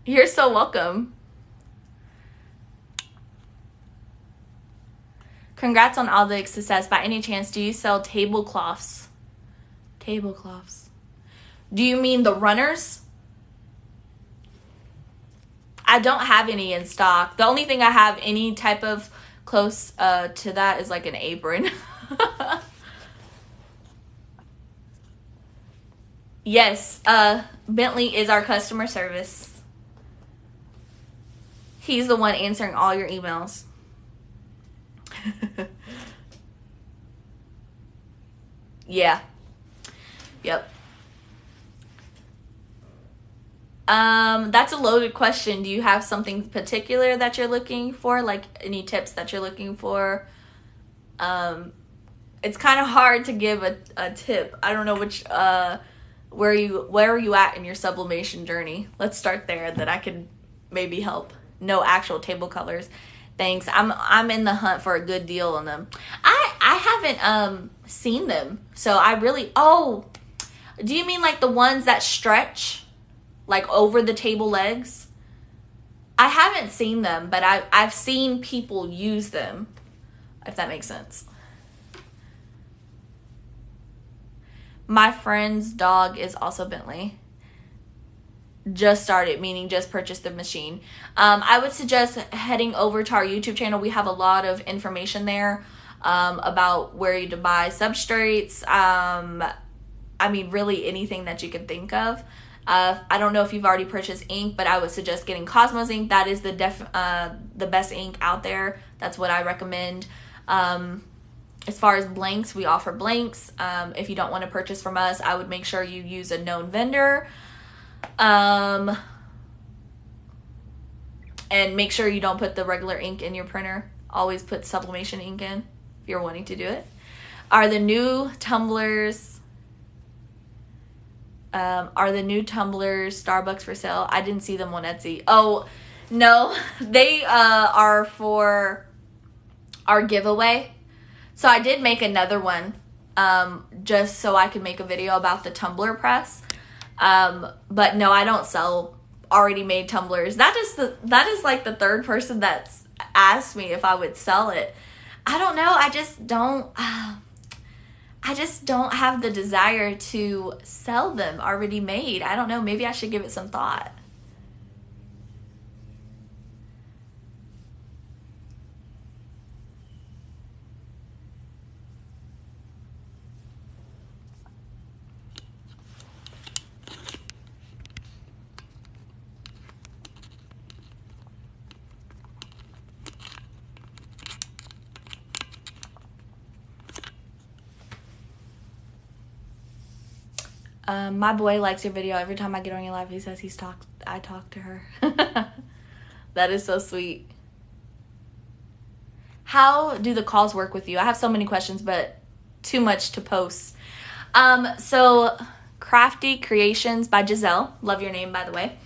You're so welcome. Congrats on all the success. By any chance, do you sell tablecloths? Tablecloths. Do you mean the runners? I don't have any in stock. The only thing I have any type of close to that is like an apron. Yes, Bentley is our customer service. He's the one answering all your emails. Yeah. Yep. That's a loaded question. Do you have something particular that you're looking for? Like any tips that you're looking for? It's kind of hard to give a tip. I don't know which, where are you at in your sublimation journey? Let's start there, that I could maybe help. No actual table colors. Thanks. I'm in the hunt for a good deal on them. I haven't seen them. So I really, oh, do you mean like the ones that stretch like over the table legs? I haven't seen them, but I've seen people use them, if that makes sense. My friend's dog is also Bentley. Just started, meaning just purchased the machine. I would suggest heading over to our YouTube channel. We have a lot of information there about where to buy substrates. I mean, really anything that you can think of. I don't know if you've already purchased ink, but I would suggest getting Cosmos ink. That is the best ink out there. That's what I recommend. As far as blanks, we offer blanks. If you don't want to purchase from us, I would make sure you use a known vendor. And make sure you don't put the regular ink in your printer. Always put sublimation ink in if you're wanting to do it. Are the new tumblers Starbucks for sale? I didn't see them on Etsy. Oh, no. They are for our giveaway. So I did make another one just so I could make a video about the Tumbler Press. But no, I don't sell already made tumblers. That is like the third person that's asked me if I would sell it. I don't know. I just don't have the desire to sell them already made. I don't know. Maybe I should give it some thought. My boy likes your video. Every time I get on your live, he says I talk to her. That is so sweet. How do the calls work with you? I have so many questions, but too much to post. So Crafty Creations by Giselle. Love your name, by the way.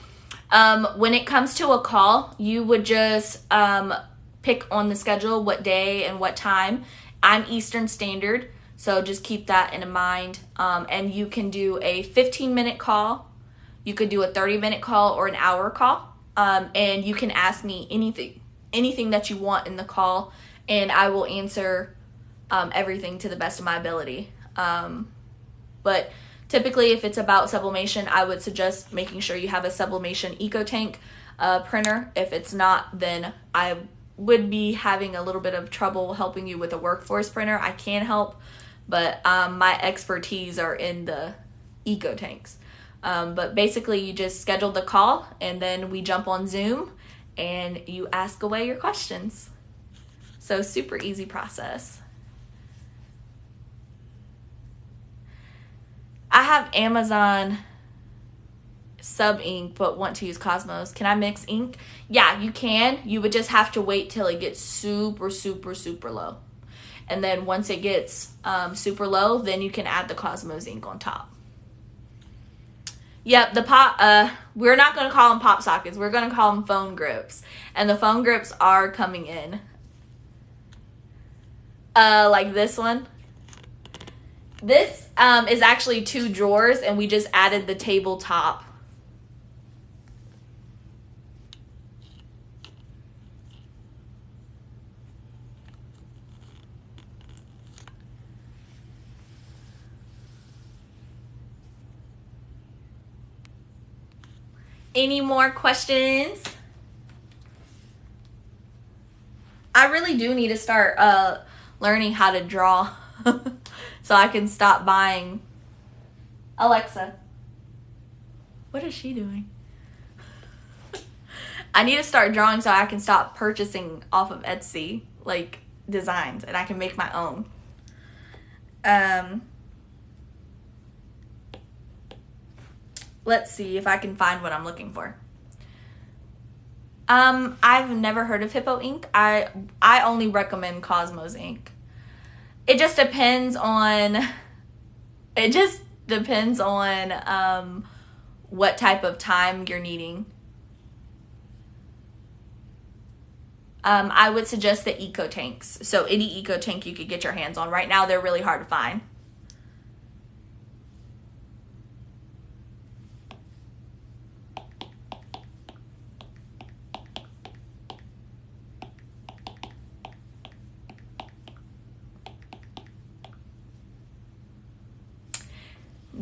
When it comes to a call, you would just pick on the schedule what day and what time. I'm Eastern Standard, so just keep that in mind. And you can do a 15-minute call. You could do a 30-minute call or an hour call. And you can ask me anything that you want in the call, and I will answer everything to the best of my ability. But typically, if it's about sublimation, I would suggest making sure you have a Sublimation EcoTank printer. If it's not, then I would be having a little bit of trouble helping you with a workforce printer. I can help, but my expertise are in the EcoTanks. But basically, you just schedule the call, and then we jump on Zoom, and you ask away your questions. So super easy process. I have Amazon sub ink, but want to use Cosmos. Can I mix ink? Yeah, you can. You would just have to wait till it gets super, super, super low. And then once it gets super low, then you can add the Cosmos ink on top. Yep, we're not going to call them pop sockets. We're going to call them phone grips. And the phone grips are coming in. Like this one. This is actually 2 drawers, and we just added the tabletop. Any more questions? I really do need to start learning how to draw so I can stop buying. Alexa, what is she doing? I need to start drawing so I can stop purchasing off of Etsy, like, designs, and I can make my own. Let's see if I can find what I'm looking for. I've never heard of Hippo ink. I only recommend Cosmos ink. It just depends on what type of time you're needing. I would suggest the EcoTanks. So any EcoTank you could get your hands on. Right now they're really hard to find.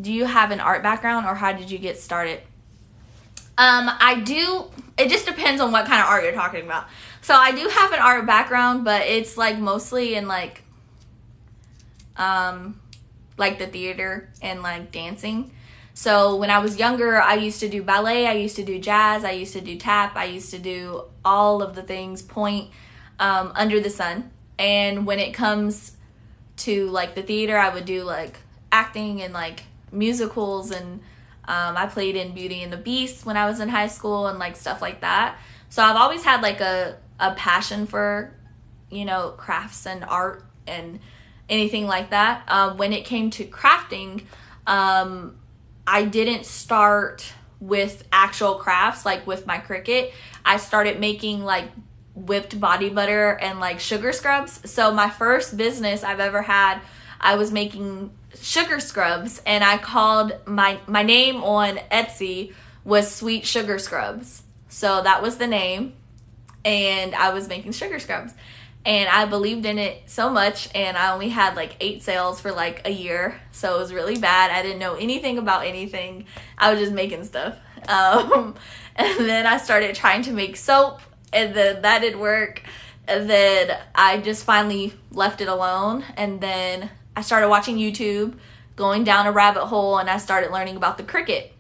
Do you have an art background, or how did you get started? I do. It just depends on what kind of art you're talking about. So I do have an art background, but it's like mostly in like the theater and like dancing. So when I was younger, I used to do ballet, I used to do jazz, I used to do tap, I used to do all of the things point under the sun. And when it comes to like the theater, I would do like acting and like musicals, and I played in Beauty and the Beast when I was in high school and like stuff like that. So I've always had like a passion for, you know, crafts and art and anything like that. When it came to crafting, I didn't start with actual crafts like with my Cricut. I started making like whipped body butter and like sugar scrubs. So my first business I've ever had, I was making sugar scrubs, and I called my name on Etsy was Sweet Sugar Scrubs. So that was the name, and I was making sugar scrubs, and I believed in it so much, and I only had like 8 sales for like a year, so it was really bad. I didn't know anything about anything. I was just making stuff. And then I started trying to make soap, and then that didn't work, and then I just finally left it alone. And then I started watching YouTube, going down a rabbit hole, and I started learning about the Cricut.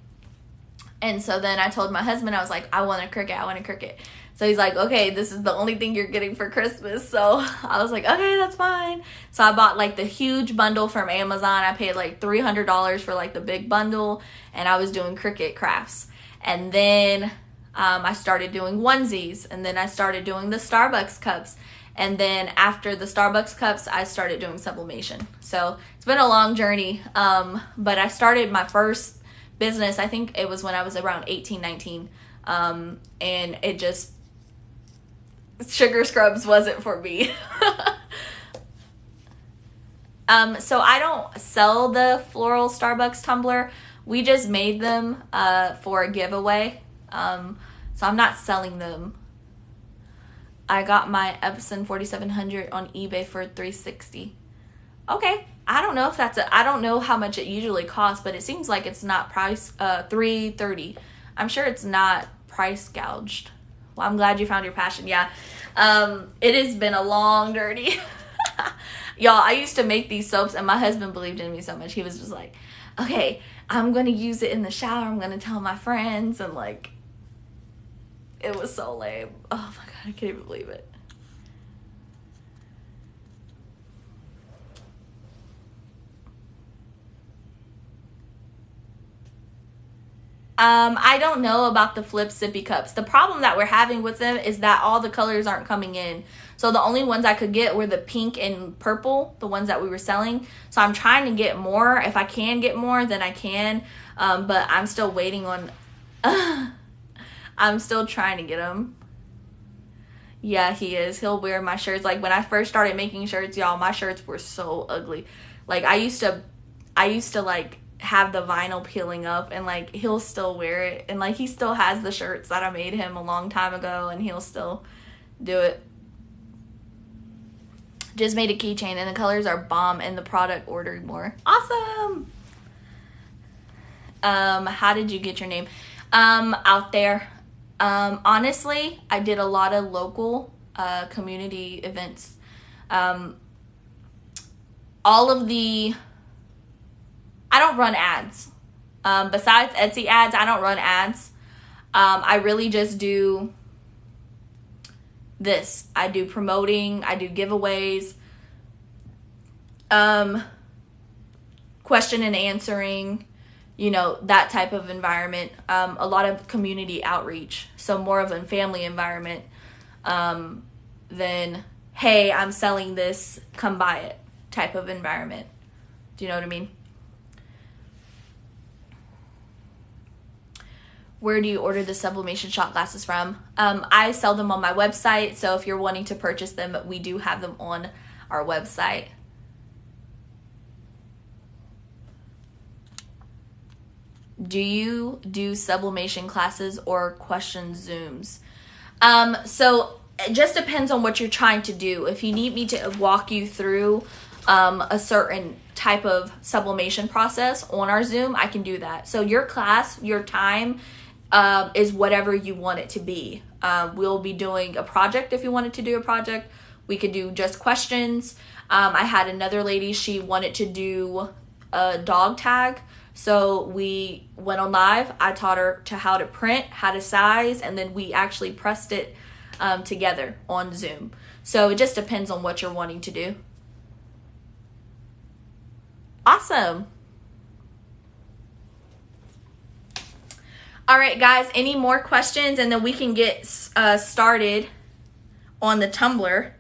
And so then I told my husband, I was like, I want a Cricut, I want a Cricut. So he's like, okay, this is the only thing you're getting for Christmas. So I was like, okay, that's fine. So I bought like the huge bundle from Amazon. I paid like $300 for like the big bundle, and I was doing Cricut crafts. And then I started doing onesies, and then I started doing the Starbucks cups. And then after the Starbucks cups, I started doing sublimation. So it's been a long journey. But I started my first business, I think it was when I was around 18, 19. And it just, sugar scrubs wasn't for me. So I don't sell the floral Starbucks tumbler. We just made them for a giveaway. So I'm not selling them. I got my Epson 4700 on eBay for $360. Okay, I don't know if that's I don't know how much it usually costs, but it seems like it's not price $330. I'm sure it's not price gouged. Well, I'm glad you found your passion. Yeah, it has been a long journey. Y'all, I used to make these soaps, and my husband believed in me so much. He was just like, okay, I'm going to use it in the shower. I'm going to tell my friends. And like, it was so lame. Oh my God, I can't even believe it. I don't know about the flip sippy cups. The problem that we're having with them is that all the colors aren't coming in. So the only ones I could get were the pink and purple, the ones that we were selling. So I'm trying to get more. If I can get more, then I can. But I'm still waiting on... I'm still trying to get them. Yeah, he is. He'll wear my shirts. Like, when I first started making shirts, y'all, my shirts were so ugly. Like, I used to like, have the vinyl peeling up, and like, he'll still wear it. And like, he still has the shirts that I made him a long time ago, and he'll still do it. Just made a keychain, and the colors are bomb, and the product ordered more. Awesome! How did you get your name? Out there. Honestly, I did a lot of local community events. All of the... I don't run ads. Besides Etsy ads, I don't run ads. I really just do this. I do promoting. I do giveaways. Question and answering. You know, that type of environment. A lot of community outreach. So more of a family environment than, hey, I'm selling this, come buy it type of environment. Do you know what I mean? Where do you order the sublimation shot glasses from? I sell them on my website. So if you're wanting to purchase them, we do have them on our website. Do you do sublimation classes or question Zooms? So it just depends on what you're trying to do. If you need me to walk you through a certain type of sublimation process on our Zoom, I can do that. So your class, your time is whatever you want it to be. We'll be doing a project if you wanted to do a project. We could do just questions. I had another lady, she wanted to do a dog tag. So we went on live. I taught her how to print, how to size, and then we actually pressed it together on Zoom. So it just depends on what you're wanting to do. Awesome. All right, guys, any more questions? And then we can get started on the tumbler.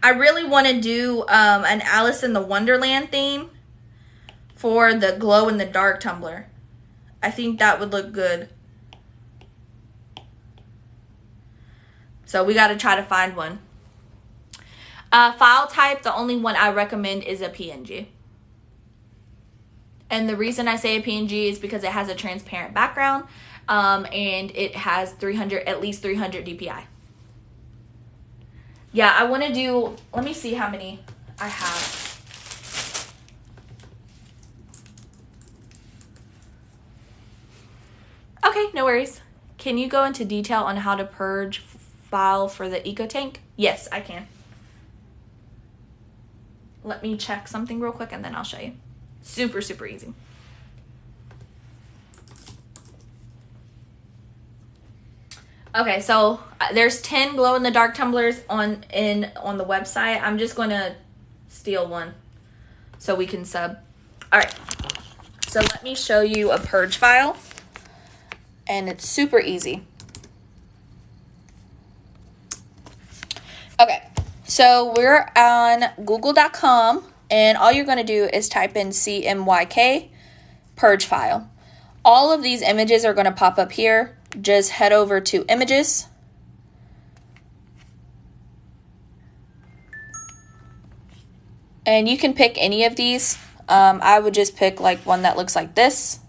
I really want to do an Alice in the Wonderland theme for the glow in the dark tumbler. I think that would look good. So we got to try to find one. File type, the only one I recommend is a PNG. And the reason I say a PNG is because it has a transparent background and it has at least 300 DPI. Yeah, I want to do, let me see how many I have. Okay, no worries. Can you go into detail on how to purge file for the Eco Tank? Yes, I can. Let me check something real quick and then I'll show you. Super, super easy. Okay, so there's 10 glow in the dark tumblers on the website. I'm just going to steal one so we can sub. All right. So let me show you a purge file, and it's super easy. Okay. So we're on google.com, and all you're going to do is type in CMYK purge file. All of these images are going to pop up here. Just head over to images. And you can pick any of these. I would just pick like one that looks like this.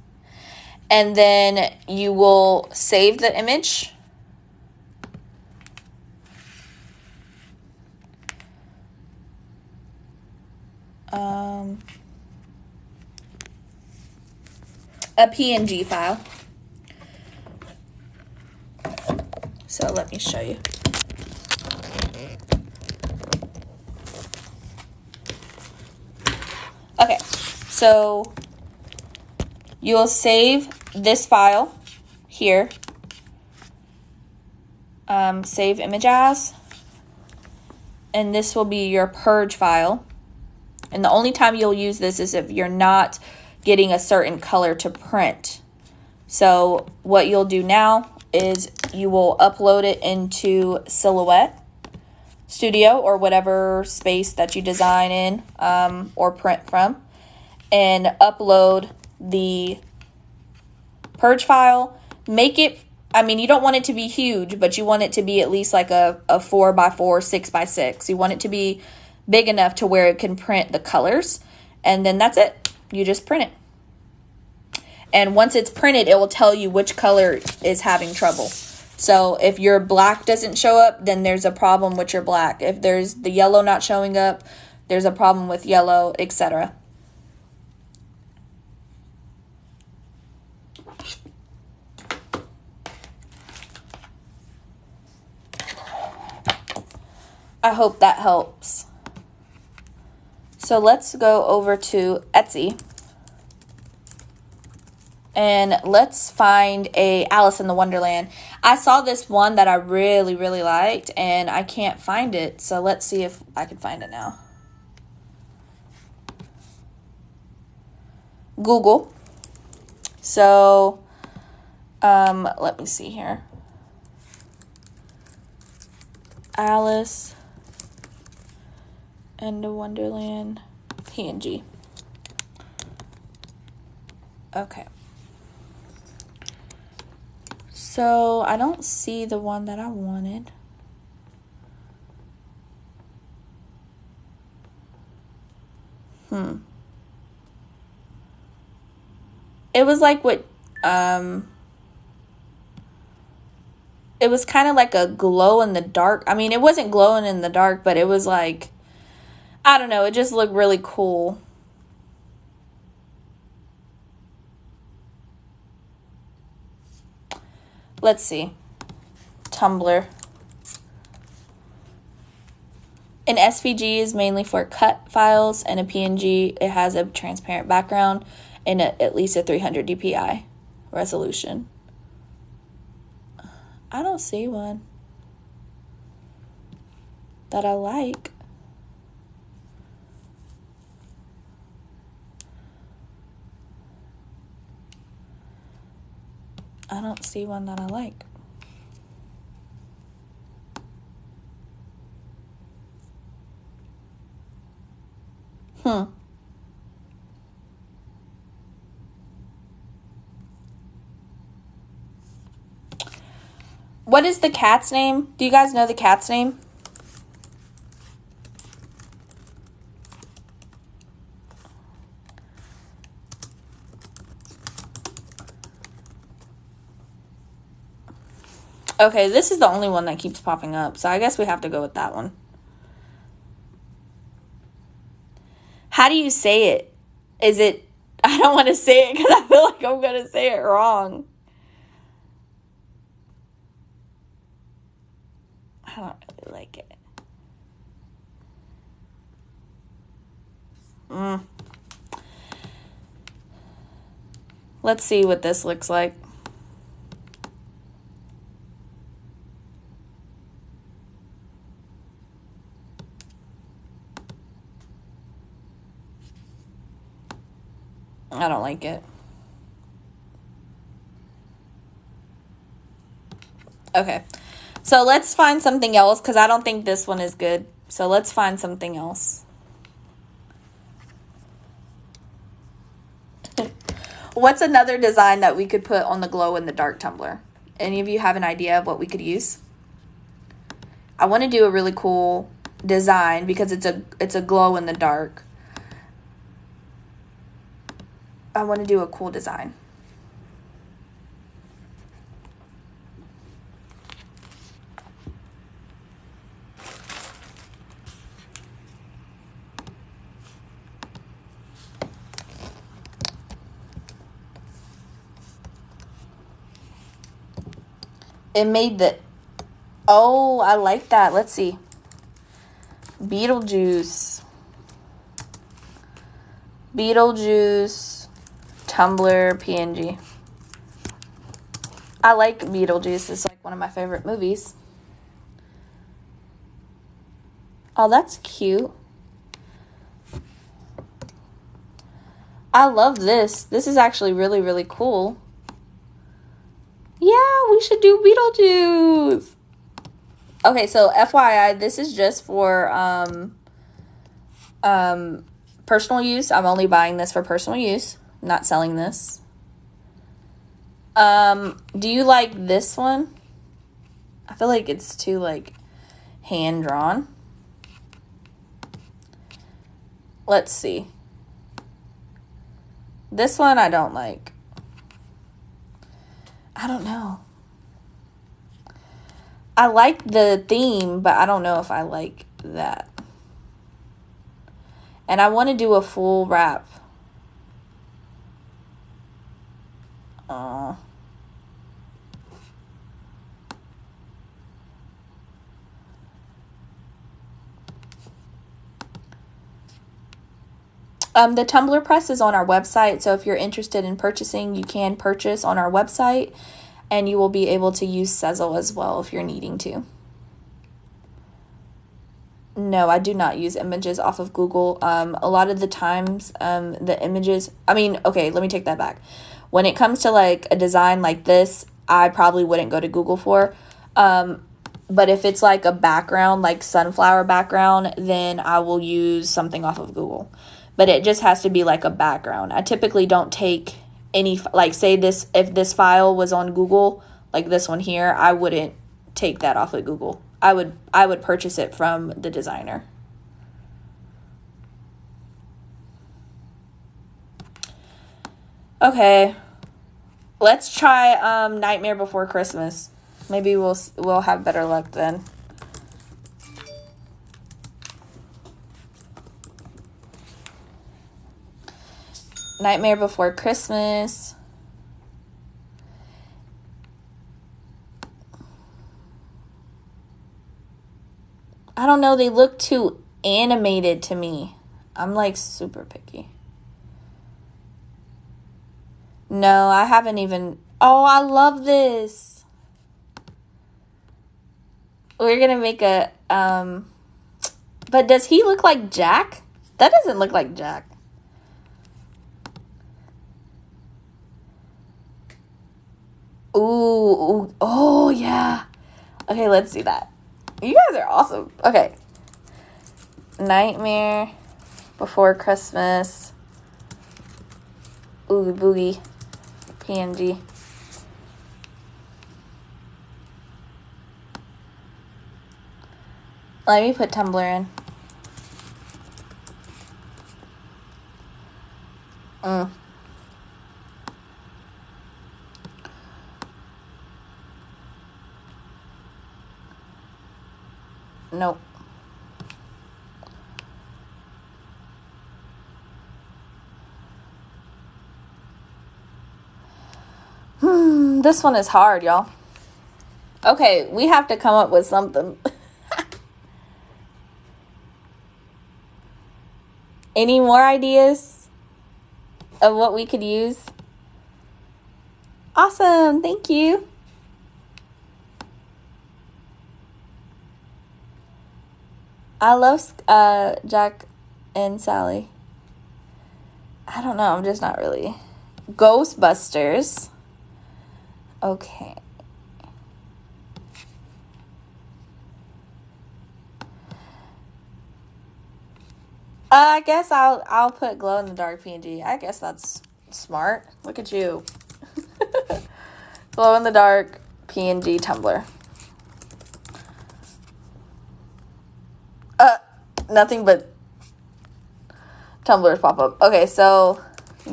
And then you will save the image. A PNG file. So let me show you. Okay, so you'll save this file here. Save image as. And this will be your purge file. And the only time you'll use this is if you're not getting a certain color to print. So what you'll do now is you will upload it into Silhouette Studio or whatever space that you design in or print from, and upload the purge file. Make it, I mean, you don't want it to be huge, but you want it to be at least like a 4x4, 6x6. You want it to be big enough to where it can print the colors, and then that's it. You just print it. And once it's printed, it will tell you which color is having trouble. So if your black doesn't show up, then there's a problem with your black. If there's the yellow not showing up, there's a problem with yellow, etc. I hope that helps. So let's go over to Etsy. And let's find a Alice in the Wonderland. I saw this one that I really, really liked, and I can't find it. So let's see if I can find it now. Google. So, let me see here. Alice in the Wonderland PNG. Okay. So I don't see the one that I wanted. It was like what, it was kind of like a glow in the dark. I mean, it wasn't glowing in the dark, but it was like, I don't know, it just looked really cool. Let's see. Tumbler. An SVG is mainly for cut files, and a PNG, it has a transparent background and at least a 300 dpi resolution. I don't see one that I like. I don't see one that I like. What is the cat's name? Do you guys know the cat's name? Okay, this is the only one that keeps popping up, so I guess we have to go with that one. How do you say it? Is it... I don't want to say it because I feel like I'm going to say it wrong. I don't really like it. Let's see what this looks like. I don't like it. Okay. So let's find something else because I don't think this one is good. So let's find something else. What's another design that we could put on the glow in the dark tumbler? Any of you have an idea of what we could use? I want to do a really cool design because it's a glow in the dark. I want to do a cool design. It made the... Oh, I like that. Let's see. Beetlejuice. Beetlejuice. Tumbler PNG. I like Beetlejuice. It's like one of my favorite movies. Oh, that's cute. I love this. This is actually really, really cool. Yeah, we should do Beetlejuice. Okay, so FYI, this is just for personal use. I'm only buying this for personal use. I'm not selling this. Do you like this one? I feel like it's too like hand drawn. Let's see. This one I don't like. I don't know. I like the theme, but I don't know if I like that. And I want to do a full wrap. The Tumbler Press is on our website, so if you're interested in purchasing, you can purchase on our website, and you will be able to use Sezzle as well if you're needing to. No, I do not use images off of Google. A lot of the times, the images... okay, let me take that back. When it comes to, like, a design like this, I probably wouldn't go to Google for. But if it's, like, a background, like sunflower background, then I will use something off of Google. But it just has to be, like, a background. I typically don't take any... Like, say this... If this file was on Google, like this one here, I wouldn't take that off of Google. I would purchase it from the designer. Okay. Let's try Nightmare Before Christmas. Maybe we'll have better luck then. Nightmare Before Christmas. I don't know, they look too animated to me. I'm like super picky. No, I haven't even... Oh, I love this. We're gonna make a... But does he look like Jack? That doesn't look like Jack. Ooh, oh yeah. Okay, let's do that. You guys are awesome. Okay. Nightmare Before Christmas. Oogie Boogie. PNG. Let me put Tumbler in. Nope. This one is hard, y'all. Okay, we have to come up with something. Any more ideas of what we could use? Awesome, thank you. I love Jack and Sally. I don't know. I'm just not really. Ghostbusters. Okay. I guess I'll put glow in the dark PNG. I guess that's smart. Look at you. Glow in the dark PNG Tumbler. Nothing but tumblers pop up. Okay, so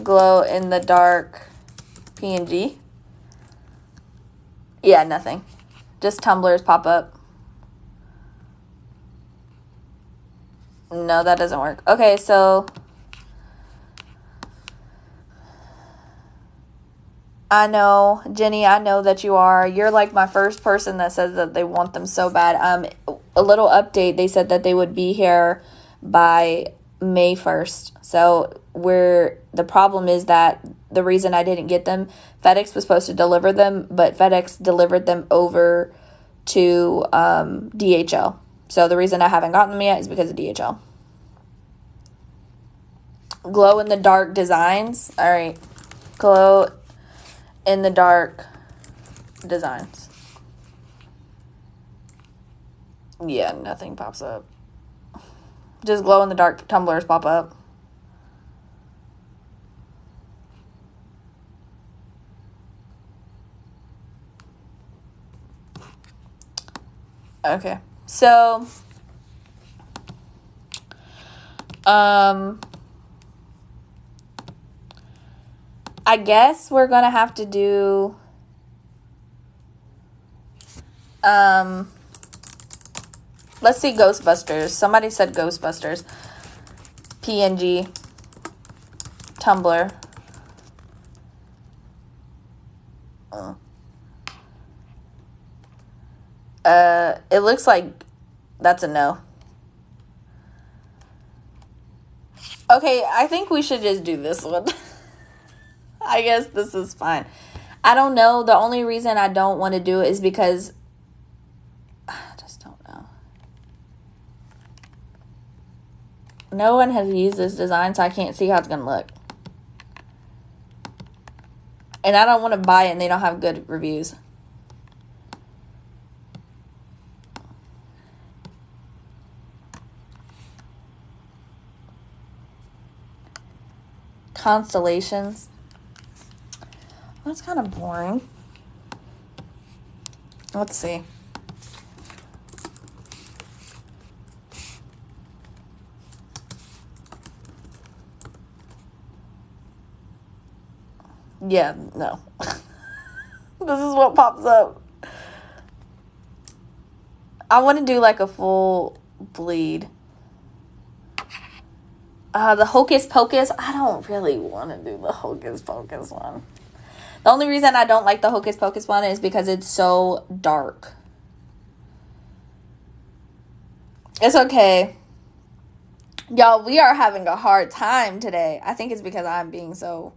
glow in the dark PNG. Yeah, nothing. Just tumblers pop up. No, that doesn't work. Okay, so I know, Jenny, I know that you are. You're like my first person that says that they want them so bad. A little update. They said that they would be here by May 1st. So the problem is that the reason I didn't get them, FedEx was supposed to deliver them, but FedEx delivered them over to DHL. So the reason I haven't gotten them yet is because of DHL. Glow in the dark designs. All right. Glow in the dark designs. Yeah, nothing pops up. Just glow in the dark tumblers pop up. Okay. So I guess we're gonna have to do let's see Ghostbusters. Somebody said Ghostbusters. PNG Tumbler. It looks like that's a no. Okay, I think we should just do this one. I guess this is fine. I don't know. The only reason I don't want to do it is because I just don't know. No one has used this design, so I can't see how it's going to look. And I don't want to buy it and they don't have good reviews. Constellations. That's kind of boring. Let's see. Yeah, no. This is what pops up. I want to do like a full bleed. The Hocus Pocus. I don't really want to do the Hocus Pocus one. The only reason I don't like the Hocus Pocus one is because it's so dark. It's okay. Y'all, we are having a hard time today. I think it's because I'm being so...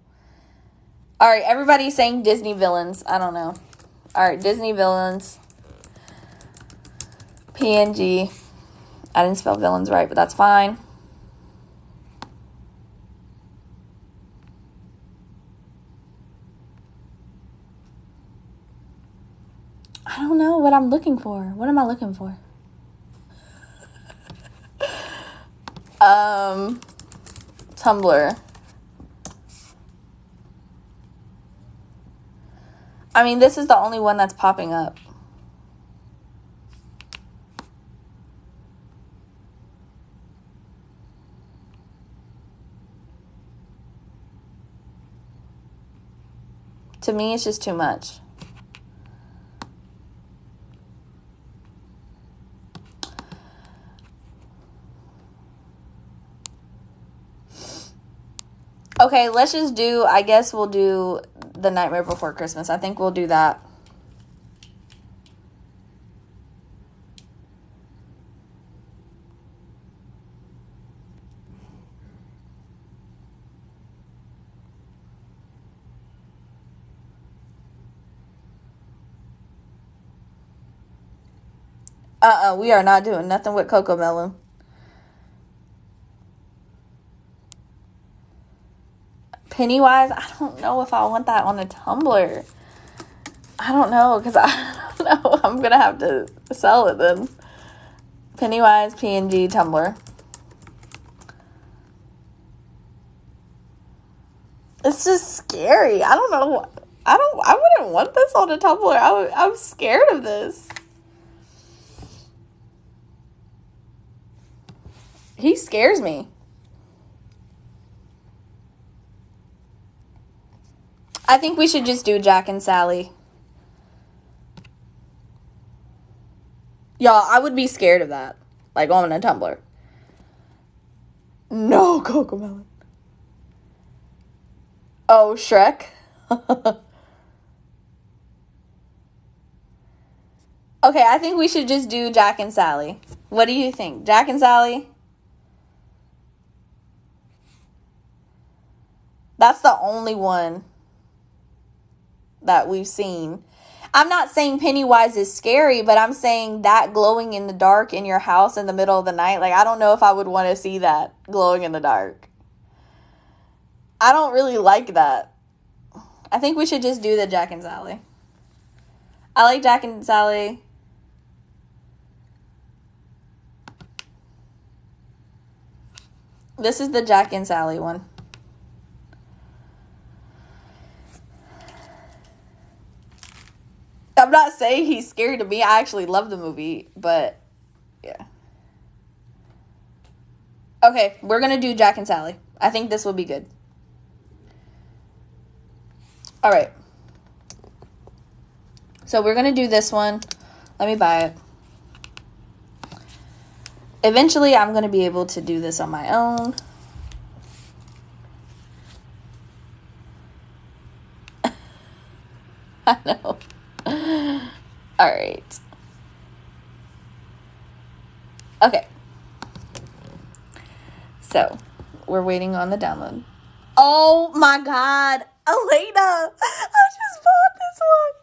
Alright, everybody's saying Disney villains. I don't know. Alright, Disney villains. PNG. I didn't spell villains right, but that's fine. I don't know what I'm looking for. What am I looking for? Tumblr. I mean, this is the only one that's popping up. To me, it's just too much. Okay, let's just do, I guess we'll do The Nightmare Before Christmas. I think we'll do that. We are not doing nothing with Cocomelon. 'Melon. Pennywise, I don't know if I want that on a tumbler. I don't know, because I don't know. I'm going to have to sell it then. Pennywise PNG tumbler. It's just scary. I don't know. I wouldn't want this on a tumbler. I'm scared of this. He scares me. I think we should just do Jack and Sally. Y'all, I would be scared of that. Like on a tumbler. No, Cocomelon. Oh, Shrek. Okay, I think we should just do Jack and Sally. What do you think? Jack and Sally? That's the only one that we've seen. I'm not saying Pennywise is scary, but I'm saying that glowing in the dark in your house in the middle of the night. Like, I don't know if I would want to see that glowing in the dark. I don't really like that. I think we should just do the Jack and Sally. I like Jack and Sally. This is the Jack and Sally one. I'm not saying he's scary to me. I actually love the movie, but yeah. Okay, we're going to do Jack and Sally. I think this will be good. All right. So we're going to do this one. Let me buy it. Eventually, I'm going to be able to do this on my own. I know. All right. Okay. So, we're waiting on the download. Oh my God. Elena. I just bought this one.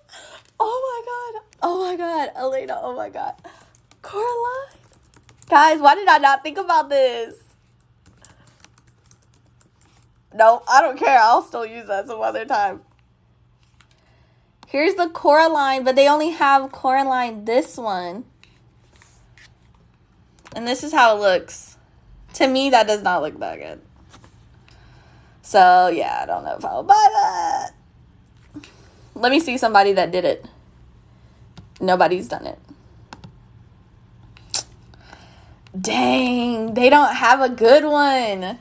Oh my God. Oh my God. Elena. Oh my God. Coraline. Guys, why did I not think about this? No, I don't care. I'll still use that some other time. Here's the Coraline, but they only have Coraline this one. And this is how it looks. To me, that does not look that good. So, yeah, I don't know if I'll buy that. Let me see somebody that did it. Nobody's done it. Dang, they don't have a good one.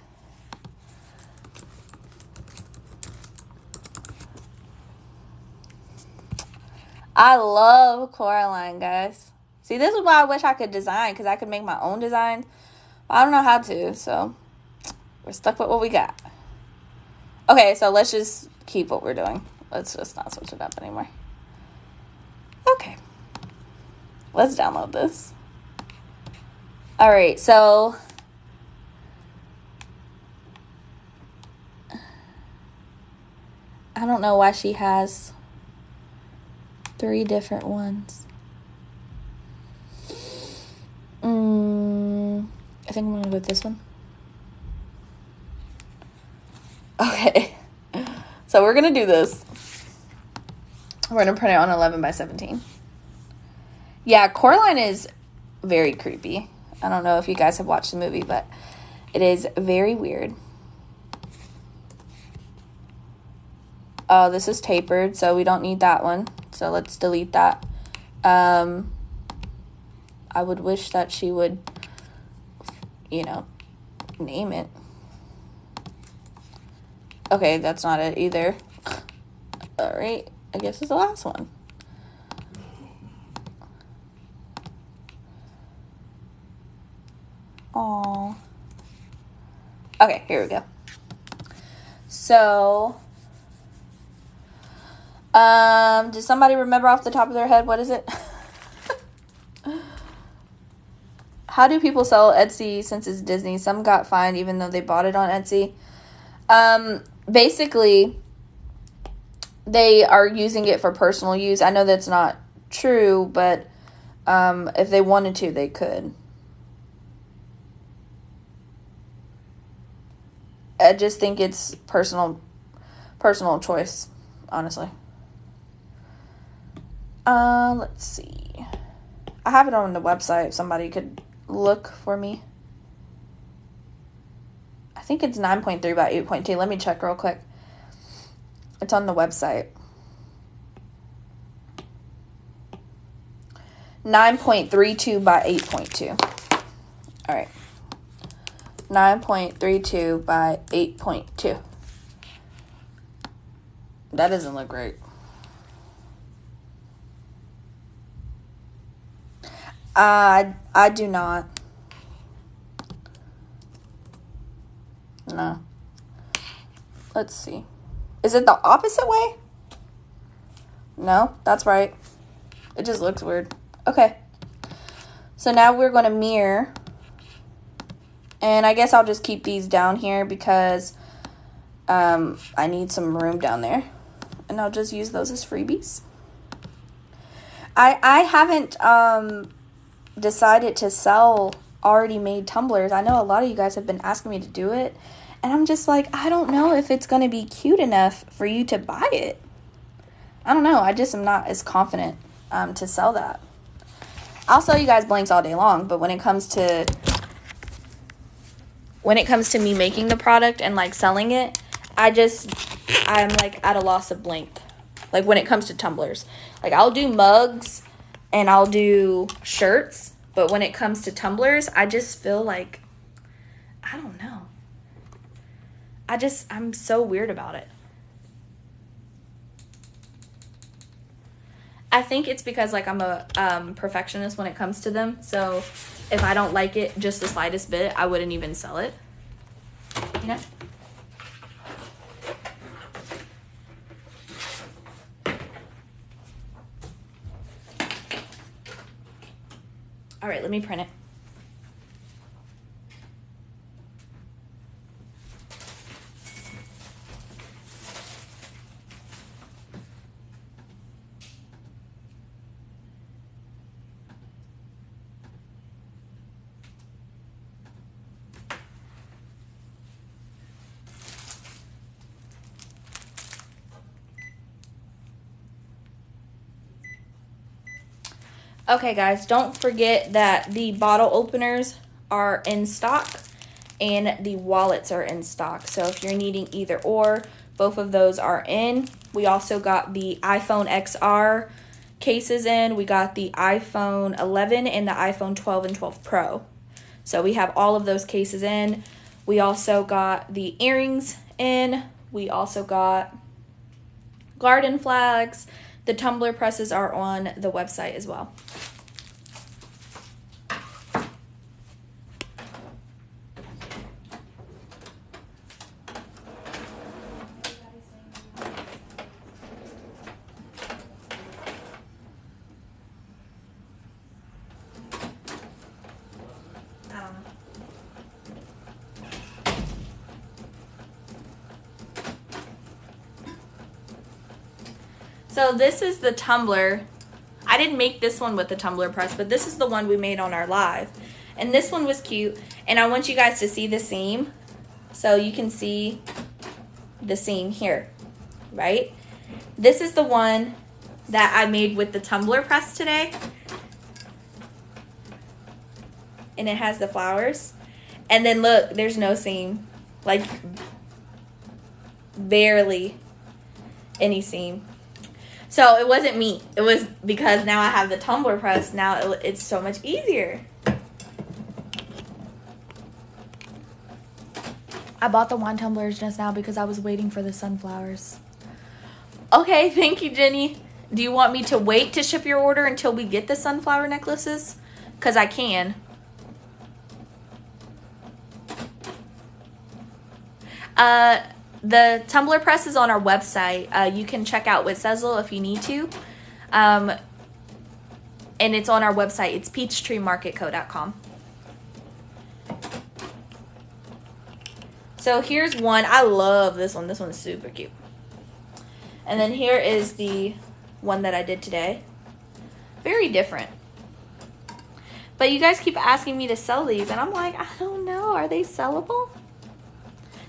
I love Coraline, guys. See, this is why I wish I could design, because I could make my own designs. But I don't know how to, so we're stuck with what we got. Okay, so let's just keep what we're doing. Let's just not switch it up anymore. Okay. Let's download this. All right, so I don't know why she has 3 different ones. I think I'm going to go with this one. Okay. So we're going to do this. We're going to print it on 11 by 17. Yeah, Coraline is very creepy. I don't know if you guys have watched the movie, but it is very weird. Oh, this is tapered, so we don't need that one. So let's delete that. I would wish that she would, you know, name it. Okay, that's not it either. All right, I guess it's the last one. Aww. Okay, here we go. So, does somebody remember off the top of their head? What is it? How do people sell Etsy since it's Disney? Some got fined even though they bought it on Etsy. Basically, they are using it for personal use. I know that's not true, but if they wanted to, they could. I just think it's personal personal choice, honestly. Let's see. I have it on the website if somebody could look for me. I think it's 9.3 by 8.2. Let me check real quick. It's on the website. 9.32 by 8.2. All right. 9.32 by 8.2. That doesn't look great. I do not. No. Let's see. Is it the opposite way? No, that's right. It just looks weird. Okay. So now we're going to mirror. And I guess I'll just keep these down here because I need some room down there. And I'll just use those as freebies. I haven't decided to sell already made tumblers. I know a lot of you guys have been asking me to do it. And I'm just like, I don't know if it's going to be cute enough for you to buy it. I don't know. I just am not as confident to sell that. I'll sell you guys blanks all day long. But when it comes to me making the product and like selling it, I'm like at a loss of blank. Like when it comes to tumblers. Like I'll do mugs and I'll do shirts. But when it comes to tumblers, I just feel like, I don't know. I'm so weird about it. I think it's because like I'm a perfectionist when it comes to them. So if I don't like it just the slightest bit, I wouldn't even sell it. You know? All right, let me print it. Okay, guys, don't forget that the bottle openers are in stock and the wallets are in stock. So if you're needing either or, both of those are in. We also got the iPhone XR cases in. We got the iPhone 11 and the iPhone 12 and 12 Pro. So we have all of those cases in. We also got the earrings in. We also got garden flags. The tumbler presses are on the website as well. So this is the tumbler. I didn't make this one with the tumbler press, but this is the one we made on our live. And this one was cute. And I want you guys to see the seam. So you can see the seam here, right? This is the one that I made with the tumbler press today. And it has the flowers. And then look, there's no seam. Like, barely any seam. So it wasn't me. It was because now I have the tumbler press. Now it's so much easier. I bought the wine tumblers just now because I was waiting for the sunflowers. Okay, thank you, Jenny. Do you want me to wait to ship your order until we get the sunflower necklaces? Because I can. The tumbler press is on our website. You can check out with Sezzle if you need to. And it's on our website. It's peachtreemarketco.com. So here's one. I love this one. This one's super cute. And then here is the one that I did today. Very different. But you guys keep asking me to sell these, and I'm like, I don't know. Are they sellable?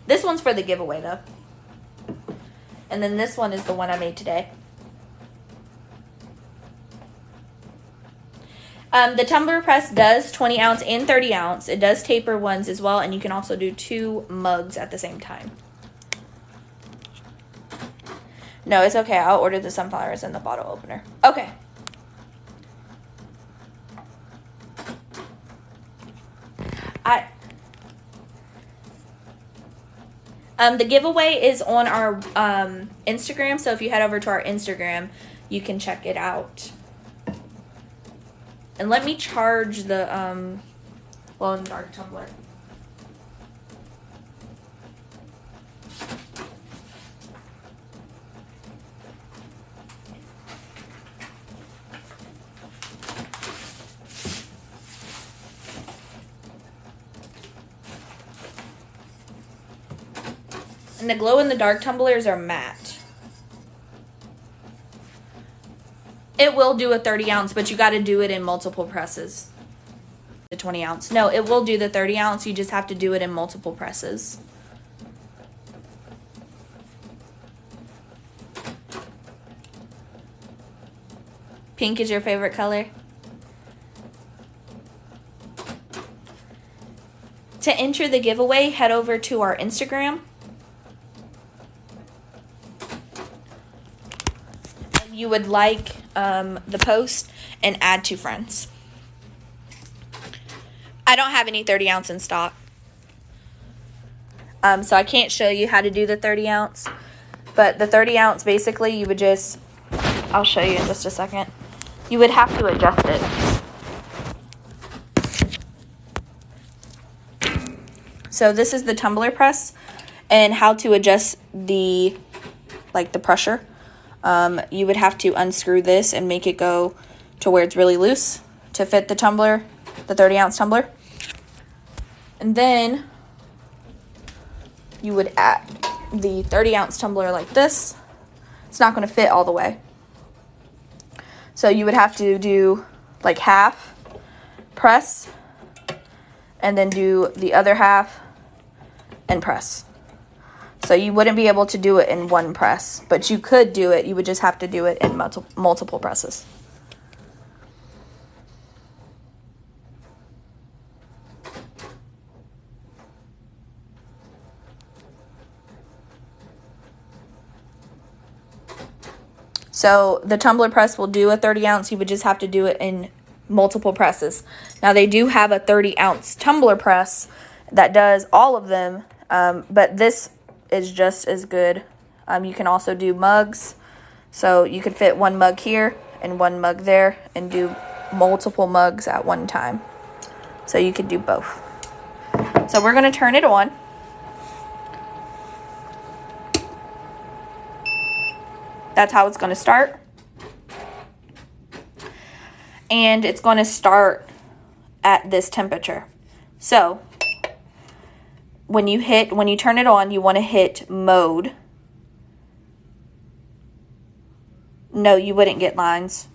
This one's for the giveaway, though. And then this one is the one I made today. The Tumbler Press does 20 ounce and 30 ounce. It does taper ones as well, and you can also do 2 mugs at the same time. No, it's okay. I'll order the sunflowers and the bottle opener. Okay. The giveaway is on our Instagram, so if you head over to our Instagram, you can check it out. And let me charge the glow in the dark tumbler. And the glow in the dark tumblers are matte. It will do a 30 ounce, but you got to do it in multiple presses. The 20 ounce. No, it will do the 30 ounce. You just have to do it in multiple presses. Pink is your favorite color? To enter the giveaway, head over to our Instagram. You would like the post and add 2 friends. I don't have any 30 ounce in stock. So I can't show you how to do the 30 ounce. But the 30 ounce, basically, you would just, I'll show you in just a second. You would have to adjust it. So this is the tumbler press and how to adjust the pressure. You would have to unscrew this and make it go to where it's really loose to fit the tumbler, the 30 ounce tumbler. And then you would add the 30 ounce tumbler like this. It's not going to fit all the way. So you would have to do like half press and then do the other half and press. So you wouldn't be able to do it in one press, but you could do it. You would just have to do it in multiple presses. So the tumbler press will do a 30 ounce. You would just have to do it in multiple presses. Now they do have a 30 ounce tumbler press that does all of them, but this is just as good. You can also do mugs. So you could fit 1 mug here and 1 mug there and do multiple mugs at one time. So you could do both. So we're going to turn it on. That's how it's going to start. And it's going to start at this temperature. So when you turn it on, you want to hit mode. No, you wouldn't get lines.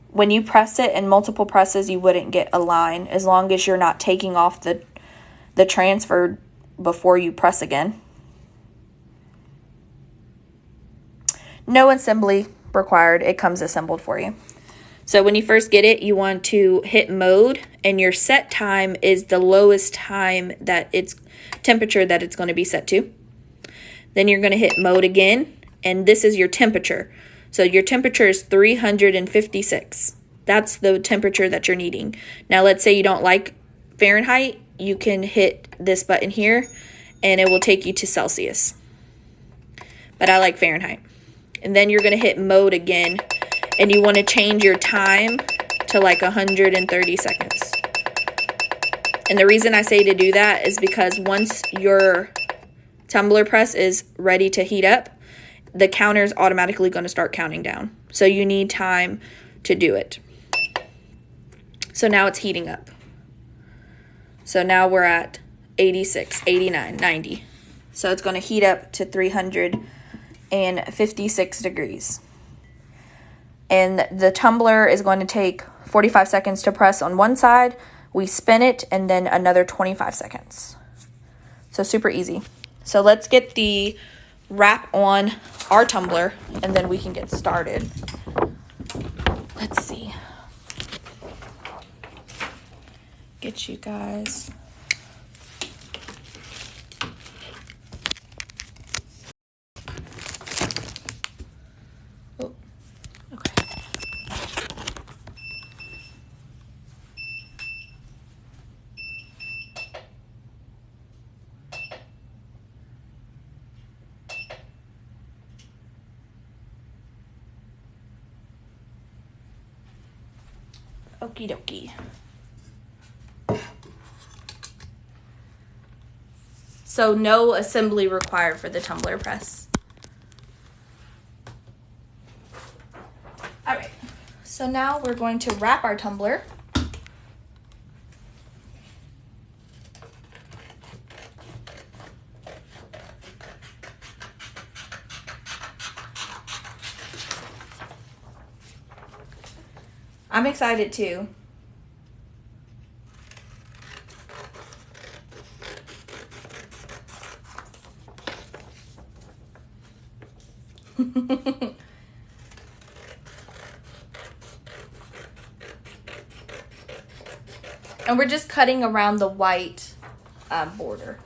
When you press it in multiple presses, you wouldn't get a line as long as you're not taking off the transfer before you press again. No assembly required. It comes assembled for you. So when you first get it, you want to hit mode, and your set time is the lowest time that it's temperature that it's going to be set to. Then you're going to hit mode again, and this is your temperature. So your temperature is 356. That's the temperature that you're needing. Now let's say you don't like Fahrenheit, you can hit this button here, and it will take you to Celsius. But I like Fahrenheit. And then you're going to hit mode again, and you want to change your time to like 130 seconds. And the reason I say to do that is because once your tumbler press is ready to heat up, the counter is automatically going to start counting down. So you need time to do it. So now it's heating up. So now we're at 86, 89, 90. So it's going to heat up to 356 degrees. And the tumbler is going to take 45 seconds to press on one side. We spin it and then another 25 seconds. So super easy. So let's get the wrap on our tumbler and then we can get started. Let's see. Get you guys. Oh, okay. Okie dokie. So no assembly required for the tumbler press. All right, so now we're going to wrap our tumbler. I'm excited too. And we're just cutting around the white border.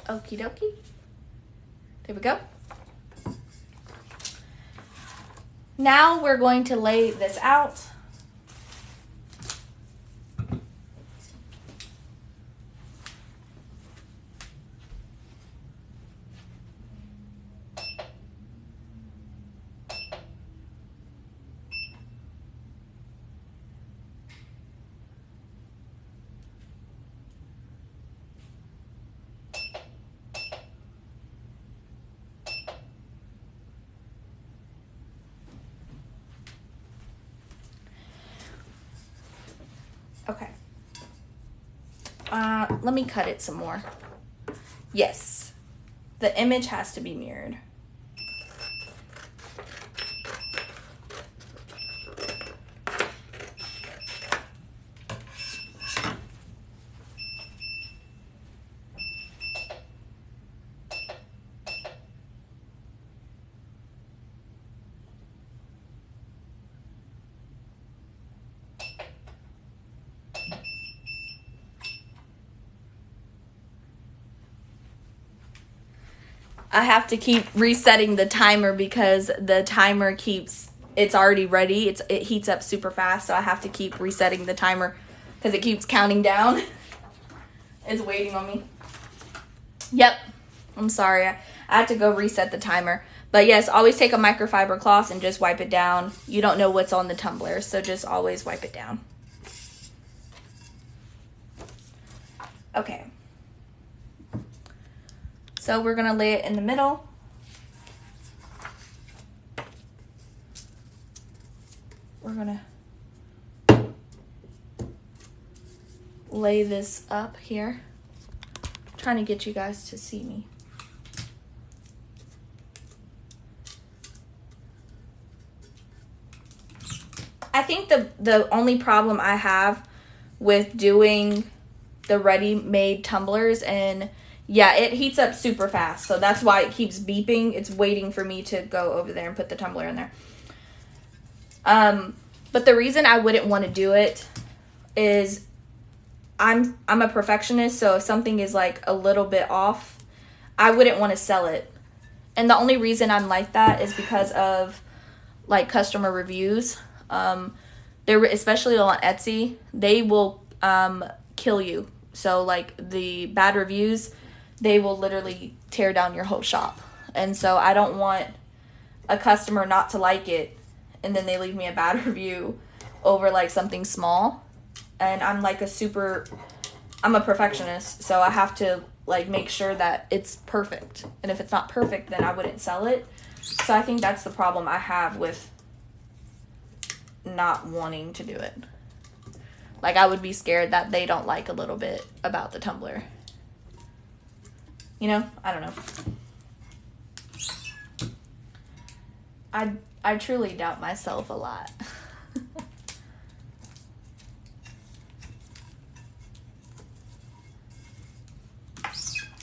Okie dokie. There we go. Now we're going to lay this out. Okay. Let me cut it some more. Yes. The image has to be mirrored. I have to keep resetting the timer because the timer it's already ready. It heats up super fast, so I have to keep resetting the timer because it keeps counting down. It's waiting on me. Yep, I'm sorry. I had to go reset the timer. But yes, always take a microfiber cloth and just wipe it down. You don't know what's on the tumbler, so just always wipe it down. Okay. So we're going to lay it in the middle. We're going to lay this up here. I'm trying to get you guys to see me. I think the only problem I have with doing the ready-made tumblers, and yeah, it heats up super fast, so that's why it keeps beeping. It's waiting for me to go over there and put the tumbler in there. But the reason I wouldn't want to do it is I'm a perfectionist, so if something is like a little bit off, I wouldn't want to sell it. And the only reason I'm like that is because of like customer reviews. They're especially on Etsy, they will kill you. So like the bad reviews, they will literally tear down your whole shop. And so I don't want a customer not to like it and then they leave me a bad review over like something small. And I'm like I'm a perfectionist, so I have to like make sure that it's perfect. And if it's not perfect, then I wouldn't sell it. So I think that's the problem I have with not wanting to do it. Like I would be scared that they don't like a little bit about the tumbler. You know, I don't know. I truly doubt myself a lot.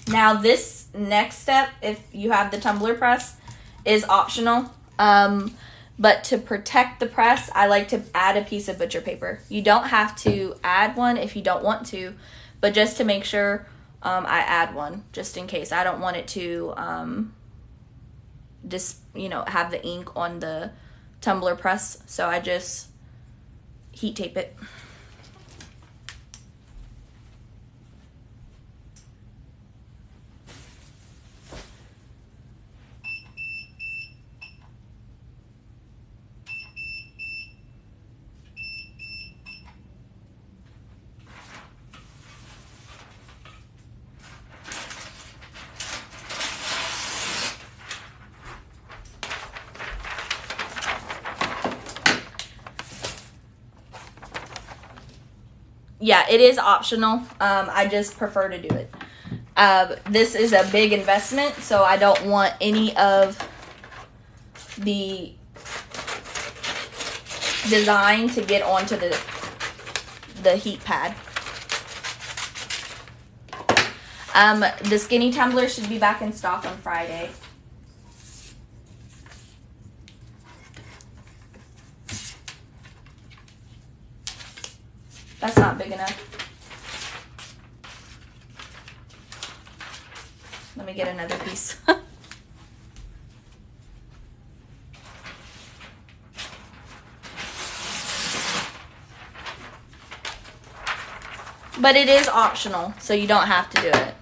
Now this next step, if you have the tumbler press, is optional. But to protect the press, I like to add a piece of butcher paper. You don't have to add one if you don't want to, but just to make sure, I add one just in case. I don't want it to just, have the ink on the tumbler press, so I just heat tape it. Yeah, it is optional. I just prefer to do it. This is a big investment, so I don't want any of the design to get onto the heat pad. The skinny tumbler should be back in stock on Friday. That's not big enough. Let me get another piece. But it is optional, so you don't have to do it.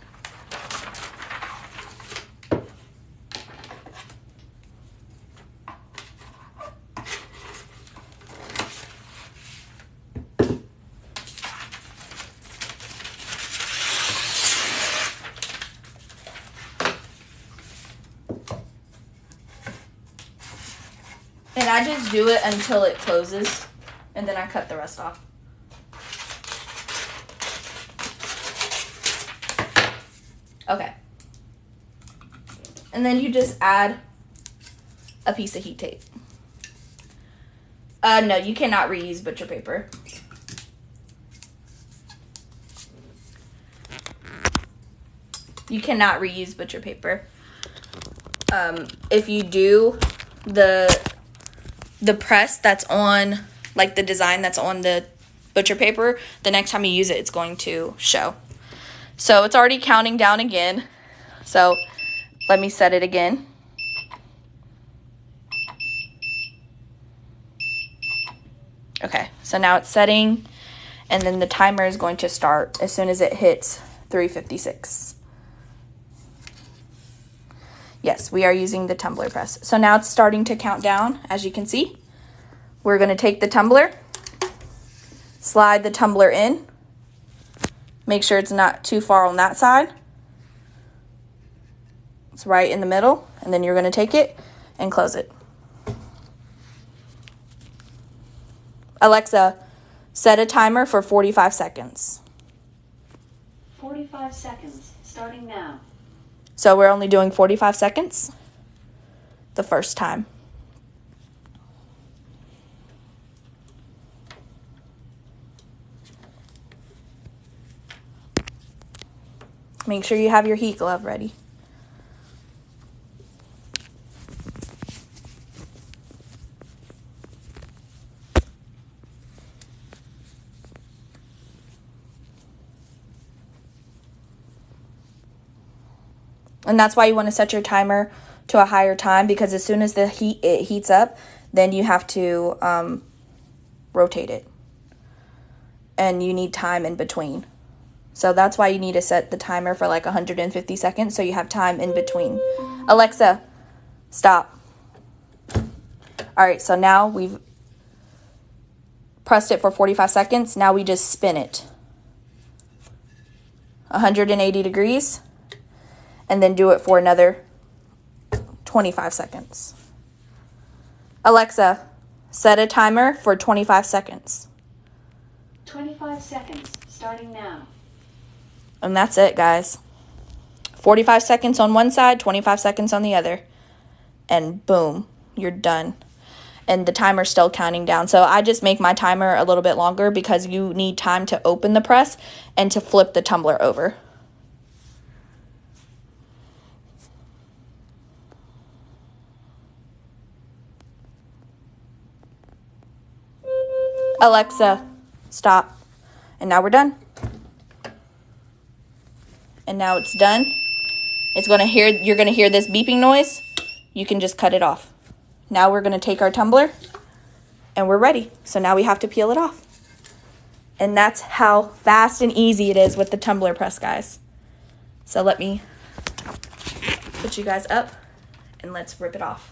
And I just do it until it closes, and then I cut the rest off. Okay. And then you just add a piece of heat tape. No, you cannot reuse butcher paper. You cannot reuse butcher paper. If you do, the press that's on, like the design that's on the butcher paper, the next time you use it, it's going to show. So it's already counting down again. So let me set it again. Okay, so now it's setting, and then the timer is going to start as soon as it hits 3:56. Yes, we are using the tumbler press. So now it's starting to count down, as you can see. We're going to take the tumbler, slide the tumbler in, make sure it's not too far on that side. It's right in the middle, and then you're going to take it and close it. Alexa, set a timer for 45 seconds. 45 seconds, starting now. So we're only doing 45 seconds the first time. Make sure you have your heat glove ready. And that's why you want to set your timer to a higher time, because as soon as it heats up, then you have to rotate it. And you need time in between. So that's why you need to set the timer for like 150 seconds, so you have time in between. Alexa, stop. All right, so now we've pressed it for 45 seconds. Now we just spin it 180 degrees. And then do it for another 25 seconds. Alexa, set a timer for 25 seconds. 25 seconds, starting now. And that's it, guys. 45 seconds on one side, 25 seconds on the other. And boom, you're done. and the timer's still counting down. So I just make my timer a little bit longer because you need time to open the press and to flip the tumbler over. Alexa, stop. And now we're done. And now it's done. You're gonna hear this beeping noise. You can just cut it off. Now we're gonna take our tumbler and we're ready. So now we have to peel it off. And that's how fast and easy it is with the tumbler press, guys. So let me put you guys up and let's rip it off.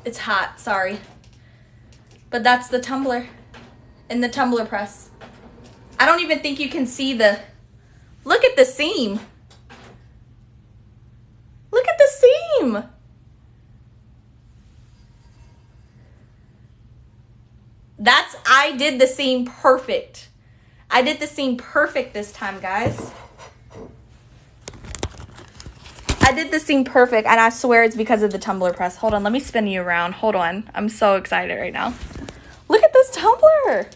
It's hot, sorry. But that's the tumbler and the tumbler press. I don't even think you can see look at the seam. Look at the seam. I did the seam perfect. I did the seam perfect this time, guys. I did the seam perfect, and I swear it's because of the tumbler press. Hold on, let me spin you around. Hold on. I'm so excited right now. Look at this tumbler.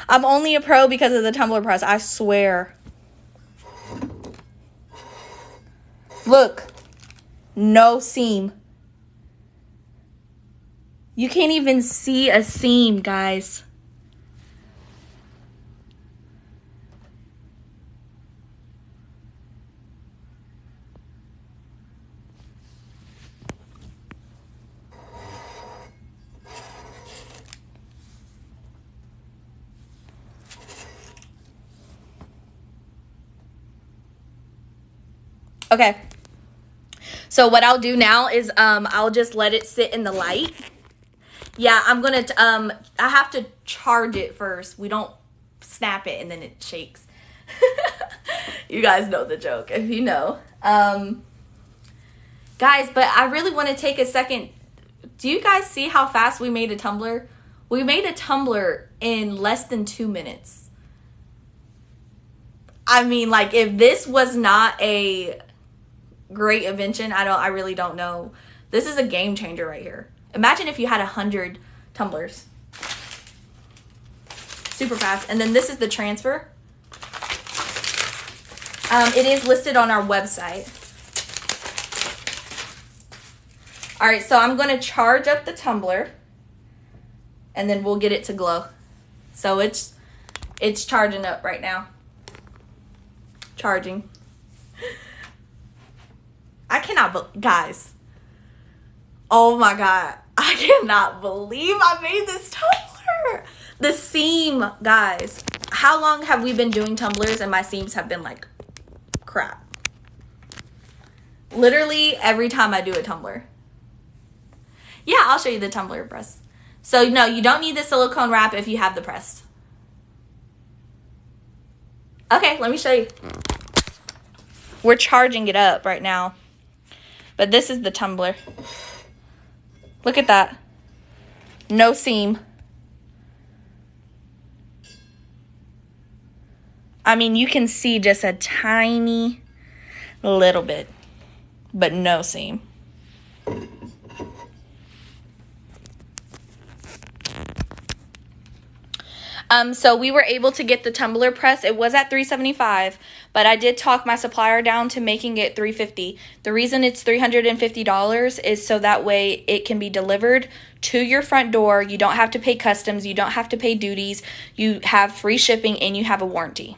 I'm only a pro because of the tumbler press, I swear. Look. No seam. You can't even see a seam, guys. Okay. So what I'll do now is I'll just let it sit in the light. Yeah, I'm going to I have to charge it first. We don't snap it and then it shakes. You guys know the joke if you know. Guys, but I really want to take a second. Do you guys see how fast we made a tumbler? We made a tumbler in less than 2 minutes. I mean, like, if this was not a great invention, I really don't know. This is a game changer right here. Imagine if you had 100 tumblers. Super fast. And then this is the transfer. It is listed on our website. All right, so I'm going to charge up the tumbler and then we'll get it to glow. So it's charging up right now. Charging. I cannot, guys. Oh my God. I cannot believe I made this tumbler. The seam, guys. How long have we been doing tumblers and my seams have been like crap? Literally every time I do a tumbler. Yeah, I'll show you the tumbler press. So no, you don't need the silicone wrap if you have the press. Okay, let me show you. We're charging it up right now. But this is the tumbler. Look at that. No seam. I mean, you can see just a tiny little bit, but no seam. So we were able to get the tumbler press. It was at $375, but I did talk my supplier down to making it $350. The reason it's $350 is so that way it can be delivered to your front door. You don't have to pay customs. You don't have to pay duties. You have free shipping and you have a warranty.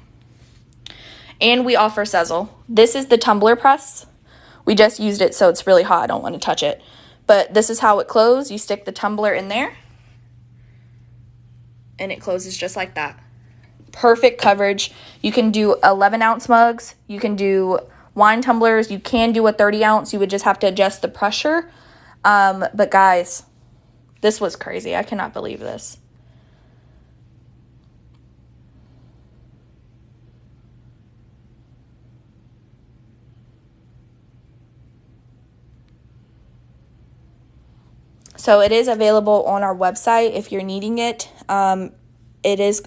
And we offer Sezzle. This is the tumbler press. We just used it, so it's really hot. I don't want to touch it. But this is how it closes. You stick the tumbler in there, and it closes just like that. Perfect coverage. You can do 11-ounce mugs. You can do wine tumblers. You can do a 30-ounce. You would just have to adjust the pressure. But guys, this was crazy. I cannot believe this. So it is available on our website if you're needing it. It is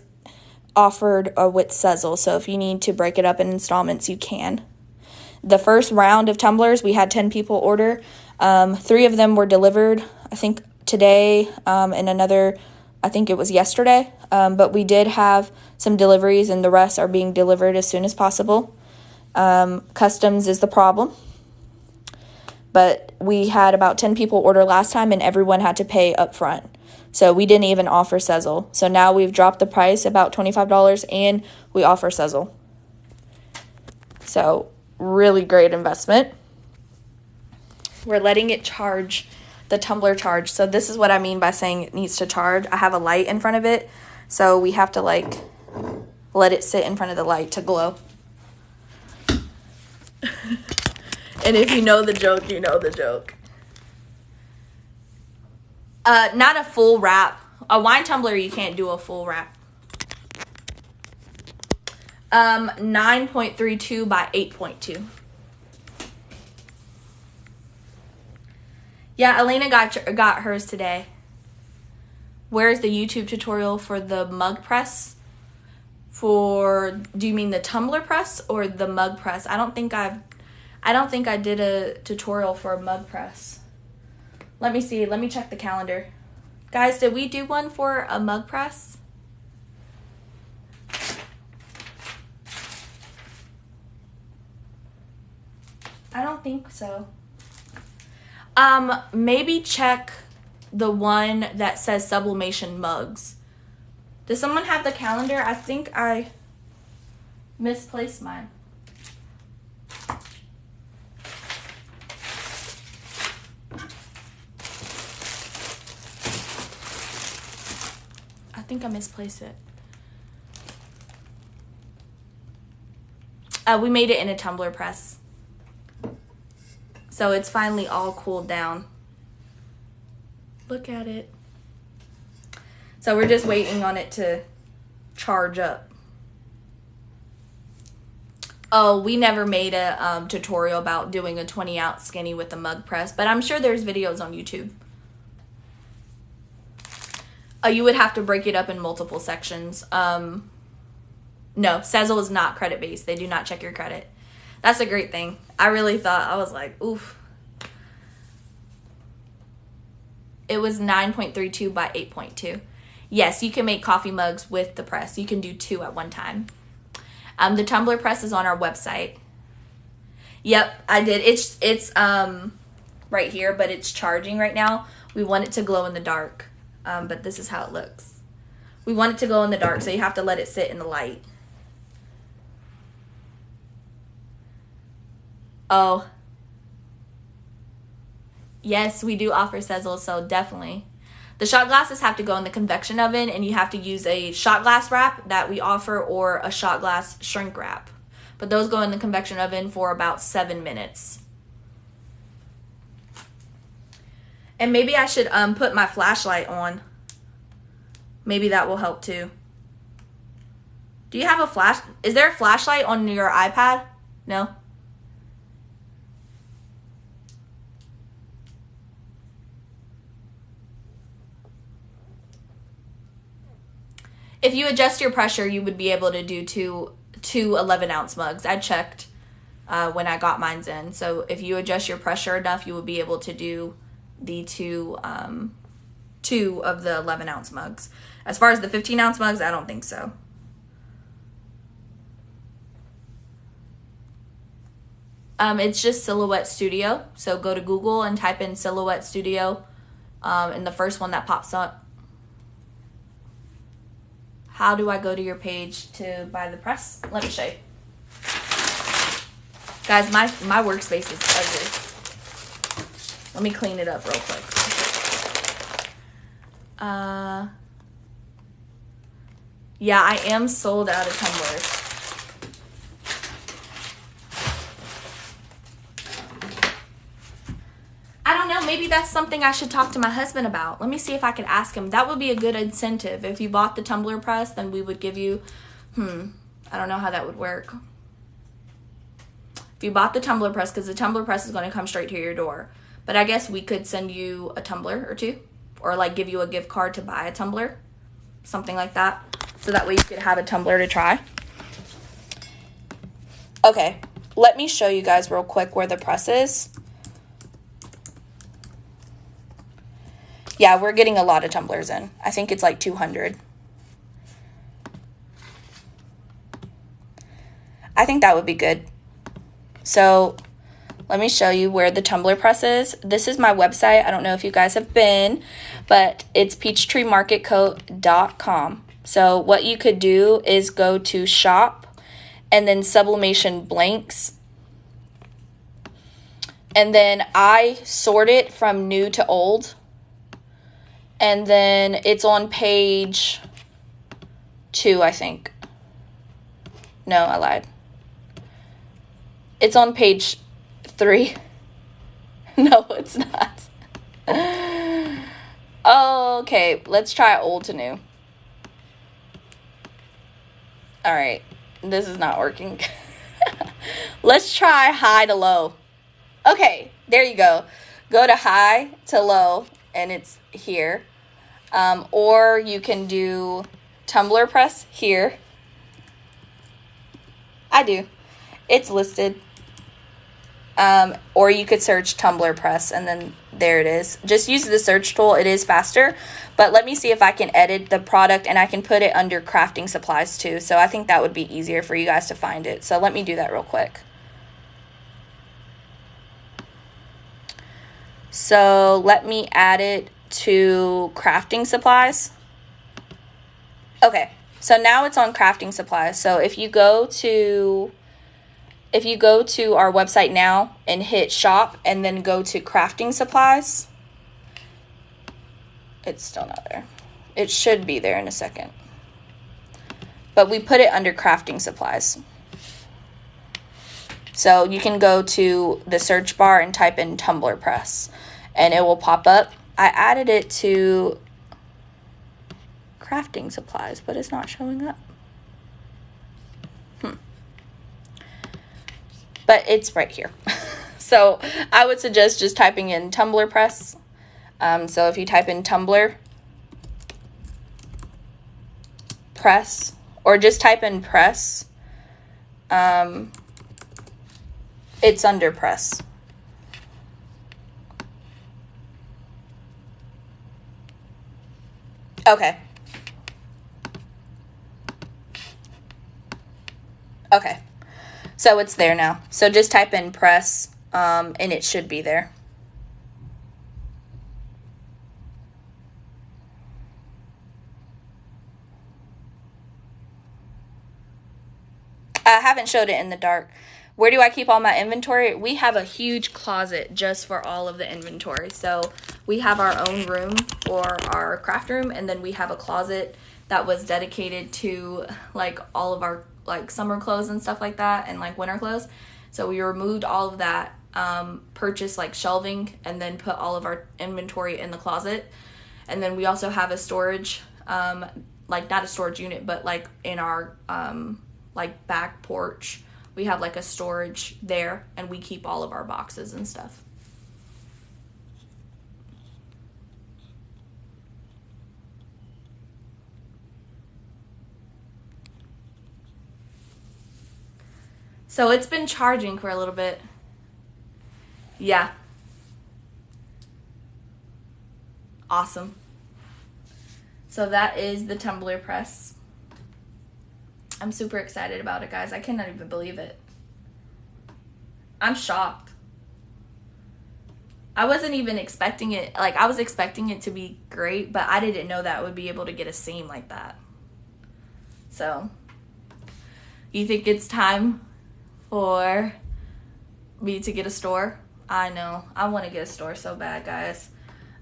offered with Sezzle, so if you need to break it up in installments, you can. The first round of tumblers, we had 10 people order. 3 of them were delivered, I think, today, and another, I think it was yesterday. But we did have some deliveries, and the rest are being delivered as soon as possible. Customs is the problem. But we had about 10 people order last time, and everyone had to pay up front. So we didn't even offer Sezzle. So now we've dropped the price about $25, and we offer Sezzle. So really great investment. We're letting it charge, the tumbler charge. So this is what I mean by saying it needs to charge. I have a light in front of it, so we have to like let it sit in front of the light to glow. And if you know the joke, you know the joke. Not a full wrap. A wine tumbler, you can't do a full wrap. 9.32 by 8.2. Yeah, Elena got hers today. Where's the YouTube tutorial for the mug press? Do you mean the tumbler press or the mug press? I don't think I did a tutorial for a mug press. Let me see. Let me check the calendar. Guys, did we do one for a mug press? I don't think so. Maybe check the one that says Sublimation mugs. Does someone have the calendar? I think I misplaced mine. I think I misplaced it. We made it in a tumbler press. So it's finally all cooled down. Look at it. So we're just waiting on it to charge up. Oh, we never made a tutorial about doing a 20-ounce skinny with a mug press, but I'm sure there's videos on YouTube. You would have to break it up in multiple sections. No, Sezzle is not credit-based. They do not check your credit. That's a great thing. I really thought, I was like, oof. It was 9.32 by 8.2. Yes, you can make coffee mugs with the press. You can do 2 at one time. The tumbler press is on our website. Yep, I did. It's right here, but it's charging right now. We want it to glow in the dark. But this is how it looks. We want it to glow in the dark, so you have to let it sit in the light. Oh. Yes, we do offer Sezzle, so definitely. The shot glasses have to go in the convection oven, and you have to use a shot glass wrap that we offer or a shot glass shrink wrap. But those go in the convection oven for about 7 minutes. And maybe I should put my flashlight on. Maybe that will help too. Do you have a flash? Is there a flashlight on your iPad? No? If you adjust your pressure, you would be able to do two 11-ounce mugs. I checked when I got mine in. So if you adjust your pressure enough, you would be able to do the two of the 11-ounce mugs. As far as the 15-ounce mugs, I don't think so. It's just Silhouette Studio. So go to Google and type in Silhouette Studio, and the first one that pops up. How do I go to your page to buy the press? Let me show you. Guys, my workspace is ugly. Let me clean it up real quick. Yeah, I am sold out of tumblers. I don't know, maybe that's something I should talk to my husband about. Let me see if I can ask him. That would be a good incentive. If you bought the tumbler press, then we would give you, I don't know how that would work. If you bought the tumbler press, because the tumbler press is going to come straight to your door. But I guess we could send you a tumbler or two, or like give you a gift card to buy a tumbler, something like that. So that way you could have a tumbler to try. Okay, let me show you guys real quick where the press is. Yeah, we're getting a lot of tumblers in. I think it's like 200. I think that would be good. So let me show you where the tumbler press is. This is my website. I don't know if you guys have been, but it's peachtreemarketcoat.com. So what you could do is go to shop and then sublimation blanks. And then I sort it from new to old. And then it's on page 2, I think. No, I lied. It's on page 3. No, it's not. Okay, let's try old to new. All right, this is not working. Let's try high to low. Okay, there you go. Go to high to low, and it's here. Or you can do tumbler press here. I do. It's listed. Or you could search tumbler press, and then there it is. Just use the search tool. It is faster. But let me see if I can edit the product, and I can put it under crafting supplies too. So I think that would be easier for you guys to find it. So let me do that real quick. So let me add it to crafting supplies. Okay, so now it's on crafting supplies. So if you go to our website now and hit shop and then go to crafting supplies, it's still not there. It should be there in a second. But we put it under crafting supplies. So you can go to the search bar and type in tumbler press and it will pop up. I added it to crafting supplies, but it's not showing up. But it's right here. So I would suggest just typing in tumbler press. So if you type in tumbler press, or just type in press, it's under press. Okay. Okay. So it's there now. So just type in press, and it should be there. I haven't showed it in the dark. Where do I keep all my inventory? We have a huge closet just for all of the inventory. So we have our own room for our craft room, and then we have a closet that was dedicated to like all of our like summer clothes and stuff like that, and like winter clothes. So we removed all of that, purchased like shelving, and then put all of our inventory in the closet. And then we also have a storage, like not a storage unit, but like in our like back porch, we have like a storage there, and we keep all of our boxes and stuff. So it's been charging for a little bit. Yeah. Awesome. So that is the tumbler press. I'm super excited about it, guys. I cannot even believe it. I'm shocked. I wasn't even expecting it. Like, I was expecting it to be great, but I didn't know that I would be able to get a seam like that. So, you think it's time for me to get a store. I know. I want to get a store so bad, guys.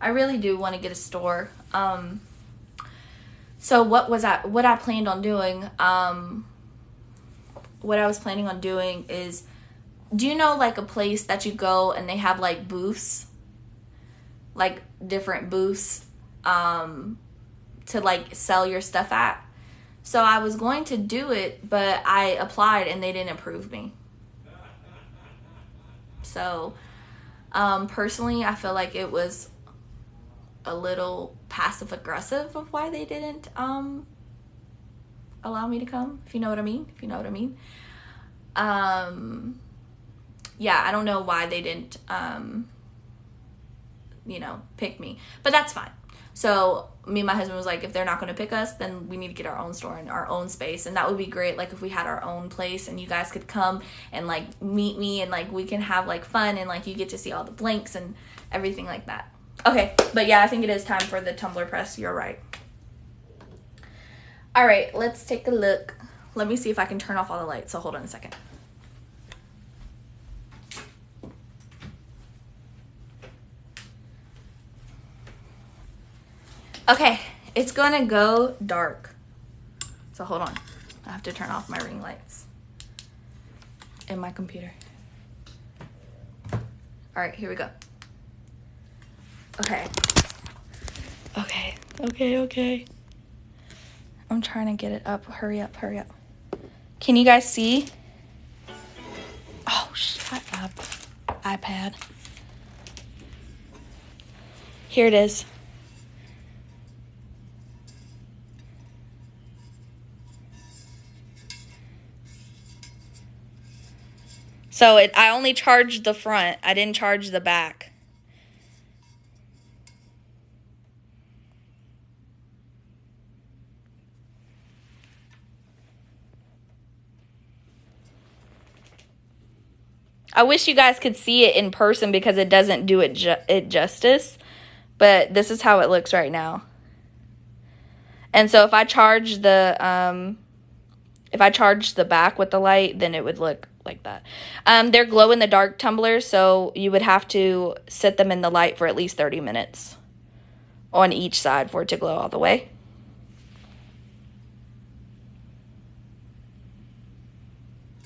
I really do want to get a store. So what I planned on doing, what I was planning on doing is, do you know like a place that you go and they have like booths? Like different booths to like sell your stuff at. So I was going to do it, but I applied and they didn't approve me. So personally, I feel like it was a little passive aggressive of why they didn't allow me to come, if you know what I mean. Yeah, I don't know why they didn't pick me, but that's fine. So me and my husband was like, if they're not going to pick us, then we need to get our own store in our own space. And that would be great, like if we had our own place and you guys could come and like meet me and like we can have like fun and like you get to see all the blanks and everything like that. Okay, but yeah, I think it is time for the tumbler press. You're right. All right, let's take a look. Let me see if I can turn off all the lights, so hold on a second. Okay, it's gonna go dark. So hold on. I have to turn off my ring lights in my computer. All right, here we go. Okay. I'm trying to get it up. Hurry up. Can you guys see? Oh, shut up, iPad. Here it is. So I only charged the front. I didn't charge the back. I wish you guys could see it in person because it doesn't do it justice. But this is how it looks right now. And so if I charge the back with the light, then it would look like that. They're glow in the dark tumblers, so you would have to set them in the light for at least 30 minutes on each side for it to glow all the way.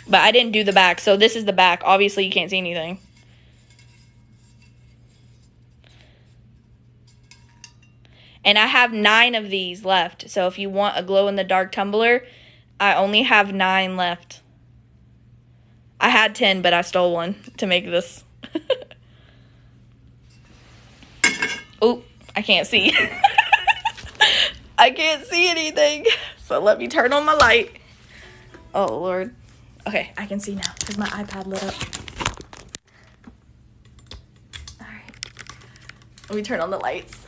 But I didn't do the back, so this is the back. Obviously, you can't see anything. And I have 9 of these left. So if you want a glow-in-the-dark tumbler, I only have 9 left. I had 10, but I stole one to make this. Oh, I can't see. I can't see anything. So let me turn on my light. Oh, Lord. Okay, I can see now because my iPad lit up. All right. Let me turn on the lights.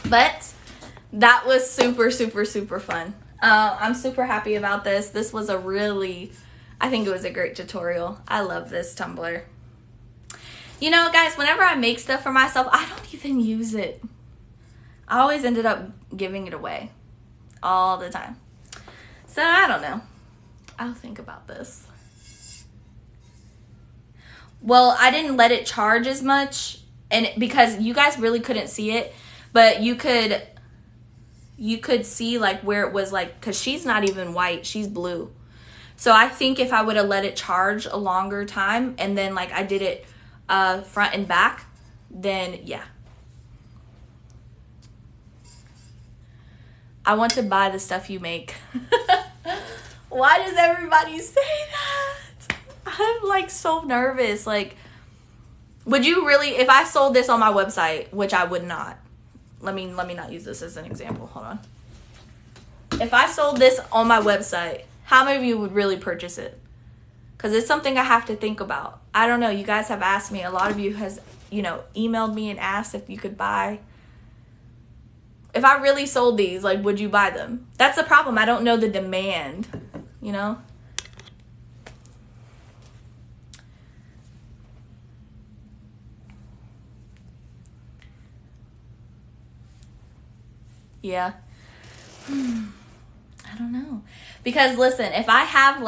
But that was super fun. I'm super happy about this. This was I think it was a great tutorial. I love this tumbler. You know, guys, whenever I make stuff for myself, I don't even use it. I always ended up giving it away all the time. So I don't know. I'll think about this. Well, I didn't let it charge as much, and because you guys really couldn't see it, but you could see like where it was like, because she's not even white, she's blue. So I think if I would have let it charge a longer time and then like I did it front and back, then yeah. I want to buy the stuff you make. Why does everybody say that? I'm like so nervous. Like, would you really, if I sold this on my website, which I would not. Let me not use this as an example. Hold on. If I sold this on my website, how many of you would really purchase it? Because it's something I have to think about. I don't know. You guys have asked me. A lot of you has, emailed me and asked if you could buy. If I really sold these, like, would you buy them? That's the problem. I don't know the demand, Yeah. I don't know. Because listen, if I have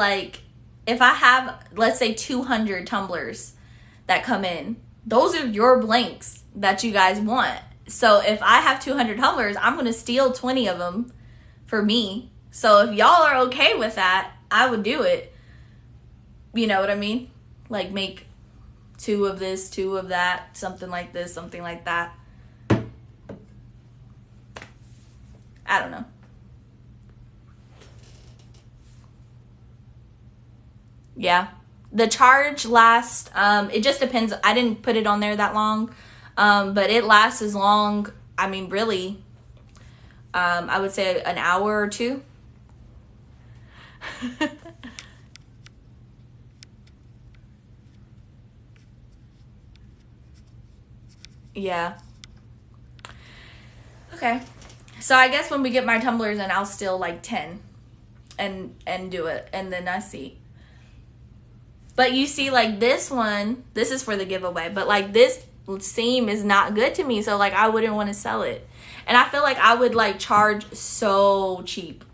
let's say 200 tumblers that come in, those are your blanks that you guys want. So if I have 200 tumblers, I'm going to steal 20 of them for me. So if y'all are okay with that, I would do it. You know what I mean? Like make 2 of this, 2 of that, something like this, something like that. I don't know. Yeah. The charge lasts, it just depends. I didn't put it on there that long, but it lasts as long, I mean, really, I would say an hour or 2. Yeah. Okay. So I guess when we get my tumblers in, I'll steal like 10 and do it, and then I see. But you see, like this one, this is for the giveaway, but like this seam is not good to me, so like I wouldn't want to sell it. And I feel like I would like charge so cheap.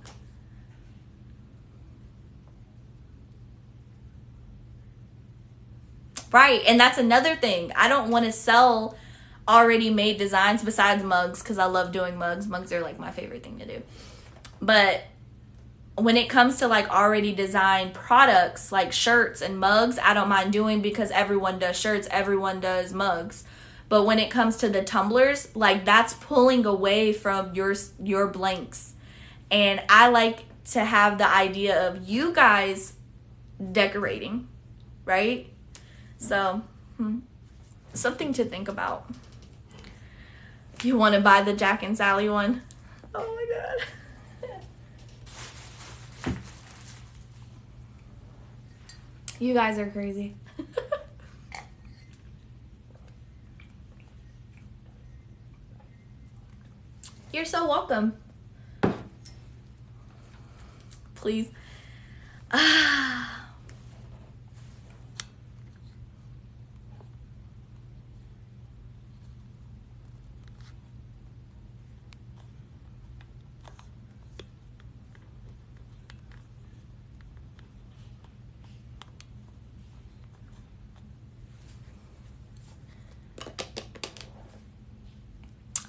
Right, and that's another thing. I don't want to sell already made designs besides mugs, because I love doing mugs. Mugs are like my favorite thing to do. But when it comes to like already designed products like shirts and mugs, I don't mind doing, because everyone does shirts, everyone does mugs. But when it comes to the tumblers, like that's pulling away from your blanks. And I like to have the idea of you guys decorating, right? So, something to think about. You want to buy the Jack and Sally one? Oh my god. You guys are crazy. You're so welcome. Please.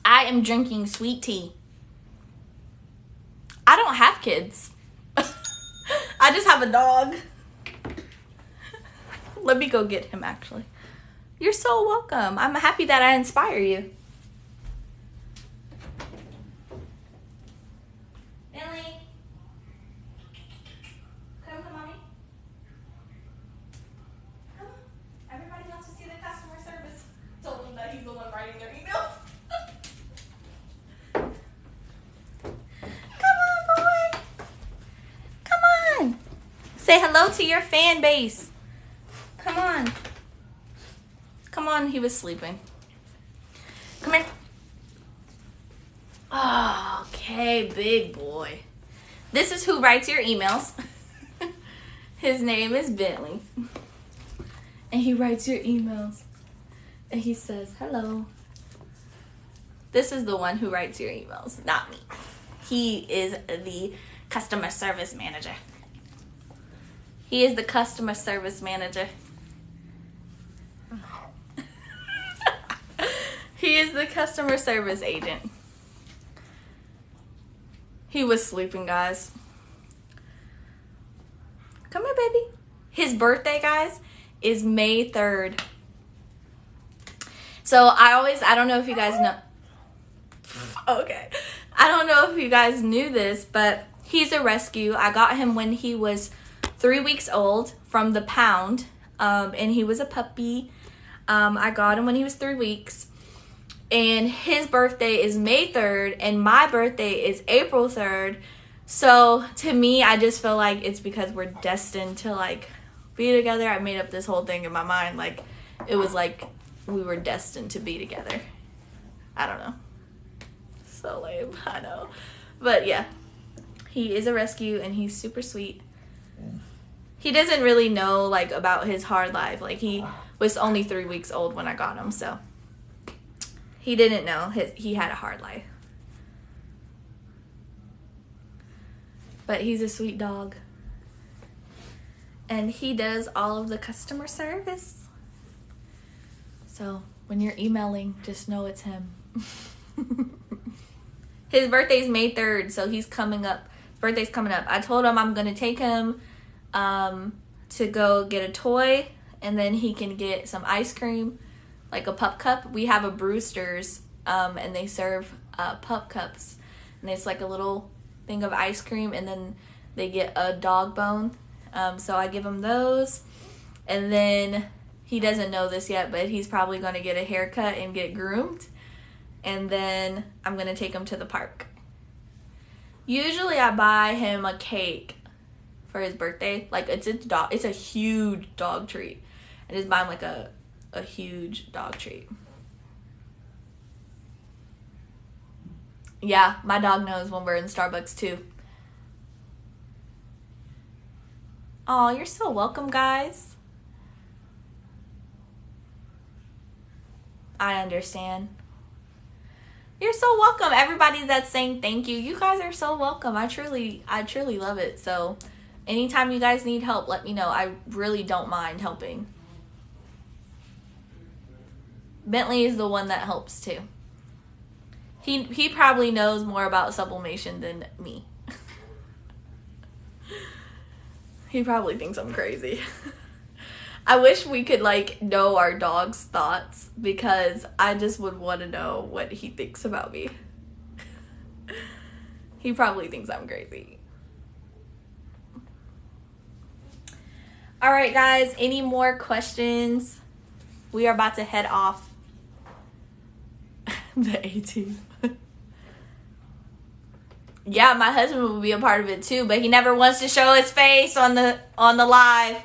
I am drinking sweet tea. I don't have kids. I just have a dog. Let me go get him, actually. You're so welcome. I'm happy that I inspire you. Billy. Come, mommy. Come on. Everybody wants to see the customer service. Told him that he's the one writing their emails. Say hello to your fan base. Come on. Come on, he was sleeping. Come here. Oh, okay, big boy. This is who writes your emails. His name is Bentley. And he writes your emails. And he says, hello. This is the one who writes your emails, not me. He is the customer service manager. He is the customer service manager. He is the customer service agent. He was sleeping, guys. Come here, baby. His birthday, guys, is May 3rd. So I don't know if you guys know. Okay. I don't know if you guys knew this, but he's a rescue. I got him when he was 3 weeks old from the pound, and he was a puppy. I got him when he was 3 weeks, and his birthday is May 3rd, and my birthday is April 3rd. So to me, I just feel like it's because we're destined to like be together. I made up this whole thing in my mind, like it was like we were destined to be together. I don't know. So lame, I know, but yeah, he is a rescue, and he's super sweet. He doesn't really know like about his hard life. Like he was only 3 weeks old when I got him, so he didn't know he had a hard life. But he's a sweet dog. And he does all of the customer service. So when you're emailing, just know it's him. His birthday's May 3rd, so he's coming up. His birthday's coming up. I told him I'm going to take him to go get a toy, and then he can get some ice cream, like a pup cup. We have a Brewster's, and they serve pup cups. And it's like a little thing of ice cream, and then they get a dog bone. So I give him those, and then he doesn't know this yet, but he's probably going to get a haircut and get groomed, and then I'm going to take him to the park. Usually I buy him a cake for his birthday. Like, it's a huge dog treat. I just buy him like a huge dog treat. Yeah, my dog knows when we're in Starbucks too. Oh, you're so welcome, guys. I understand. You're so welcome. Everybody that's saying thank you. You guys are so welcome. I truly love it. So anytime you guys need help, let me know. I really don't mind helping. Bentley is the one that helps too. He probably knows more about sublimation than me. He probably thinks I'm crazy. I wish we could, like, know our dog's thoughts, because I just would want to know what he thinks about me. He probably thinks I'm crazy. All right, guys. Any more questions? We are about to head off. The A-team. Yeah, my husband will be a part of it too, but he never wants to show his face on the live.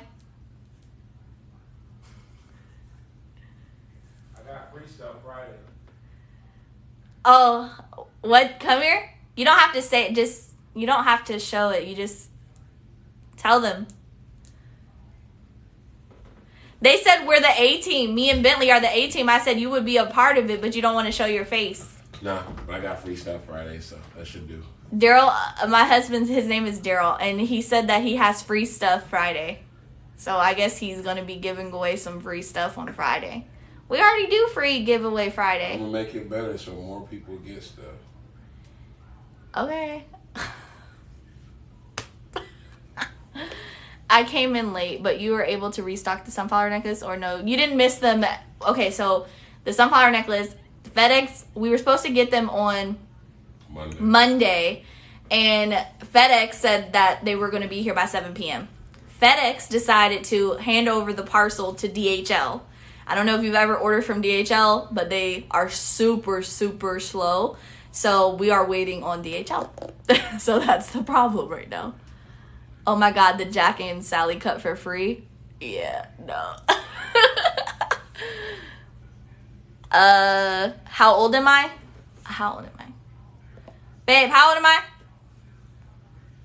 I got free stuff Friday. Oh, what? Come here? You don't have to say it. You don't have to show it. You just tell them. They said we're the A-team. Me and Bentley are the A-team. I said you would be a part of it, but you don't want to show your face. Nah, but I got free stuff Friday, so that should do. Daryl, my husband's, his name is Daryl, and he said that he has free stuff Friday. So I guess he's going to be giving away some free stuff on Friday. We already do free giveaway Friday. I'm going to make it better so more people get stuff. Okay. I came in late, but you were able to restock the sunflower necklace, or no? You didn't miss them. Okay, so the sunflower necklace, FedEx, we were supposed to get them on Monday, and FedEx said that they were going to be here by 7 p.m. FedEx decided to hand over the parcel to DHL. I don't know if you've ever ordered from DHL, but they are super, super slow. So we are waiting on DHL. So that's the problem right now. Oh my God, the Jack and Sally cut for free? Yeah, no. How old am I? Babe, how old am I?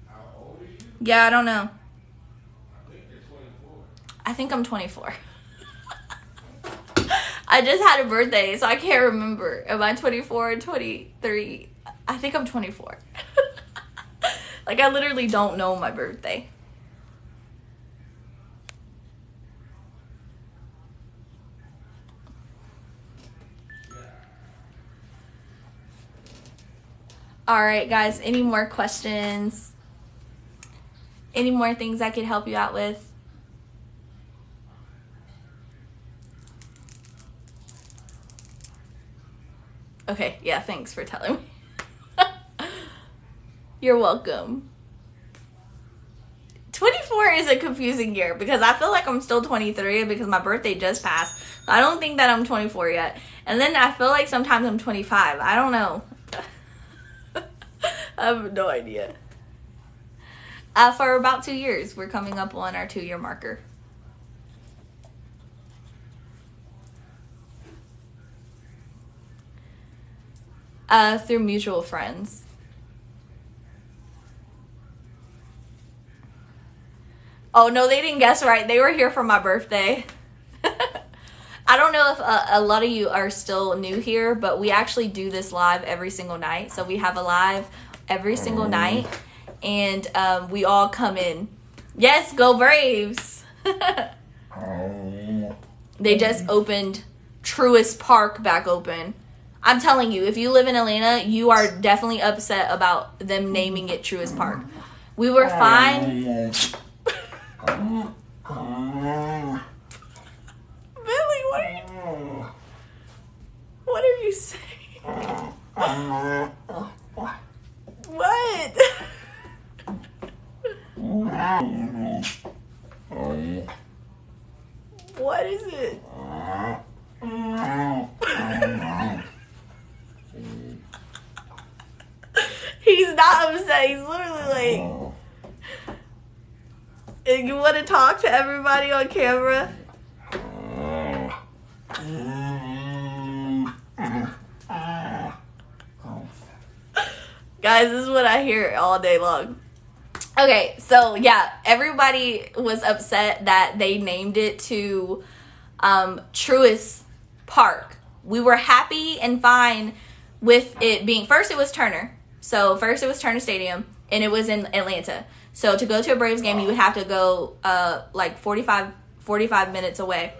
How old are you? Yeah, I don't know. I think you're 24. I think I'm 24. I just had a birthday, so I can't remember. Am I 24 or 23? I think I'm 24. Like, I literally don't know my birthday. All right, guys, any more questions? Any more things I could help you out with? Okay, yeah, thanks for telling me. You're welcome. 24 is a confusing year because I feel like I'm still 23 because my birthday just passed. So I don't think that I'm 24 yet. And then I feel like sometimes I'm 25. I don't know. I have no idea. For about 2 years, we're coming up on our 2-year marker. Through mutual friends. Oh, no, they didn't guess right. They were here for my birthday. I don't know if a lot of you are still new here, but we actually do this live every single night. So we have a live every single night. and we all come in. Yes, go Braves. They just opened Truist Park back open. I'm telling you, if you live in Atlanta, you are definitely upset about them naming it Truist Park. We were fine. Billy, what are you saying? What? What is it? He's not upset. He's literally like, you want to talk to everybody on camera? Guys, this is what I hear all day long. Okay, so yeah, everybody was upset that they named it to Truist Park. We were happy and fine with it being, first it was Turner. So first it was Turner Stadium, and it was in Atlanta. So to go to a Braves game, you would have to go like 45 minutes away.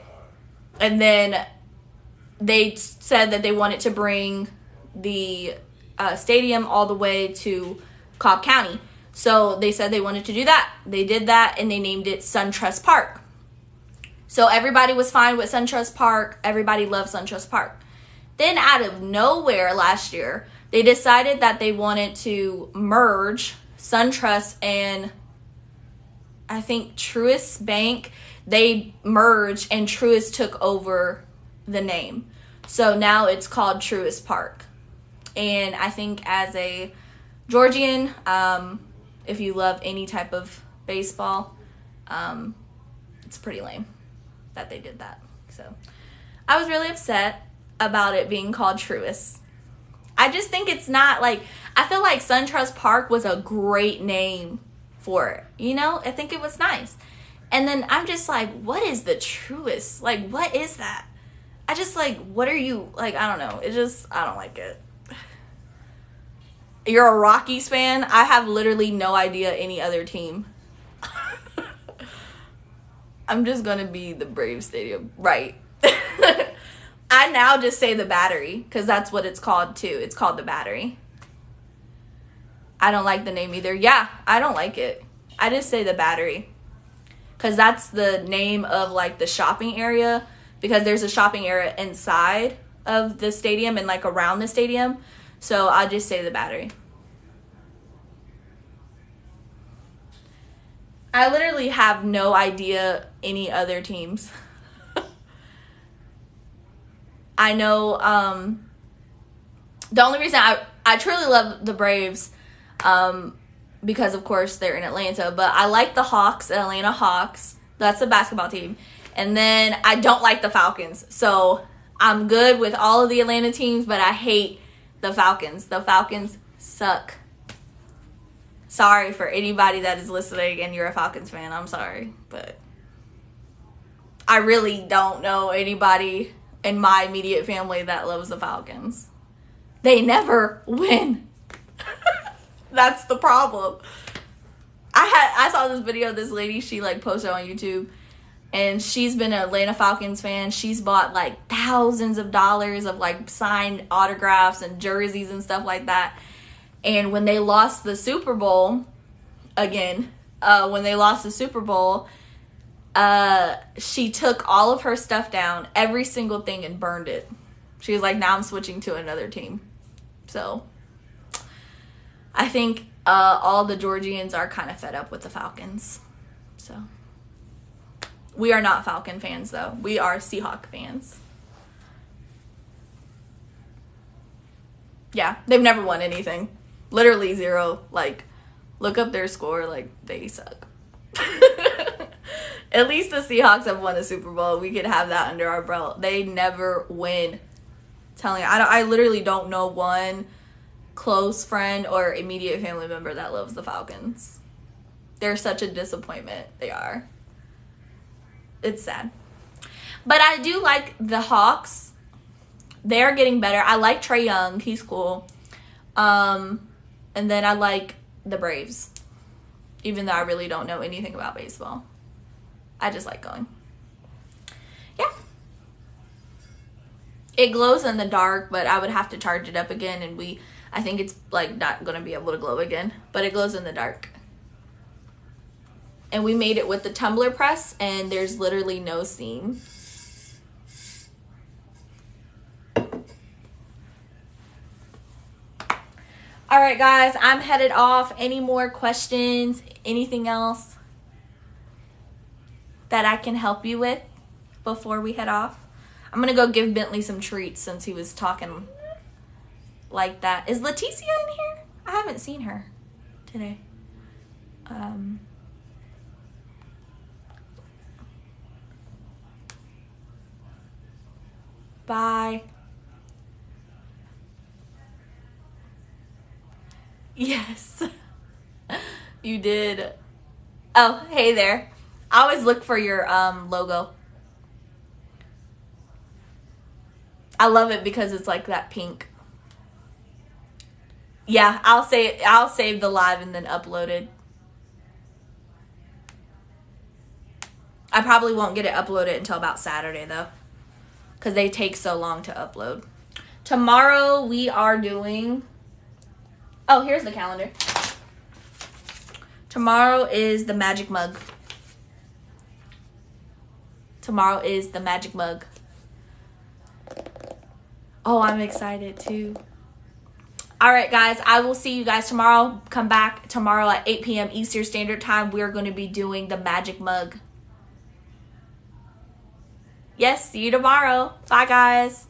And then they said that they wanted to bring the stadium all the way to Cobb County. So they said they wanted to do that. They did that, and they named it SunTrust Park. So everybody was fine with SunTrust Park. Everybody loved SunTrust Park. Then out of nowhere last year, they decided that they wanted to merge SunTrust and I think Truist Bank. They merged, and Truist took over the name. So now it's called Truist Park. And I think as a Georgian, if you love any type of baseball, it's pretty lame that they did that. So I was really upset about it being called Truist. I just think it's not like, I feel like SunTrust Park was a great name for it. You know, I think it was nice. And then I'm just like, what is the Truist? Like, what is that? I just like, what are you, like, I don't know. It just, I don't like it. You're a Rockies fan? I have literally no idea any other team. I'm just going to be the Braves Stadium. Right. I now just say the Battery because that's what it's called too. It's called the Battery. I don't like the name either. Yeah, I don't like it. I just say the Battery because that's the name of like the shopping area, because there's a shopping area inside of the stadium and like around the stadium. So I'll just say the Battery. I literally have no idea any other teams. I know the only reason I truly love the Braves because, of course, they're in Atlanta. But I like the Hawks, the Atlanta Hawks. That's the basketball team. And then I don't like the Falcons. So I'm good with all of the Atlanta teams, but I hate the Falcons. The Falcons suck. Sorry for anybody that is listening and you're a Falcons fan. I'm sorry. But I really don't know anybody in my immediate family that loves the Falcons. They never win. That's the problem. I saw this video of this lady, she like posted on YouTube, and she's been an Atlanta Falcons fan. She's bought like thousands of dollars of like signed autographs and jerseys and stuff like that. And when they lost the Super Bowl, she took all of her stuff down, every single thing, and burned it. She was like, now I'm switching to another team. So I think all the Georgians are kind of fed up with the Falcons. So we are not Falcon fans, though. We are Seahawk fans. Yeah, they've never won anything. Literally zero. Like, look up their score. Like, they suck. At least the Seahawks have won a Super Bowl. We could have that under our belt. They never win. I'm telling you, I literally don't know one close friend or immediate family member that loves the Falcons. They're such a disappointment. They are. It's sad. But I do like the Hawks. They're getting better. I like Trae Young. He's cool. And then I like the Braves. even though I really don't know anything about baseball. I just like going. Yeah. It glows in the dark, but I would have to charge it up again, and I think it's like not going to be able to glow again, but it glows in the dark. And we made it with the Tumbler Press, and there's literally no seam. All right, guys, I'm headed off. Any more questions? Anything else that I can help you with before we head off? I'm going to go give Bentley some treats since he was talking like that. Is Leticia in here? I haven't seen her today. Bye. Yes. You did. Oh, hey there. I always look for your logo. I love it because it's like that pink. Yeah, I'll save the live and then upload it. I probably won't get it uploaded until about Saturday though, because they take so long to upload. Tomorrow we are doing... Oh, here's the calendar. Tomorrow is the magic mug. Tomorrow is the magic mug. Oh, I'm excited too. All right, guys. I will see you guys tomorrow. Come back tomorrow at 8 p.m. Eastern Standard Time. We're going to be doing the magic mug. Yes, see you tomorrow. Bye, guys.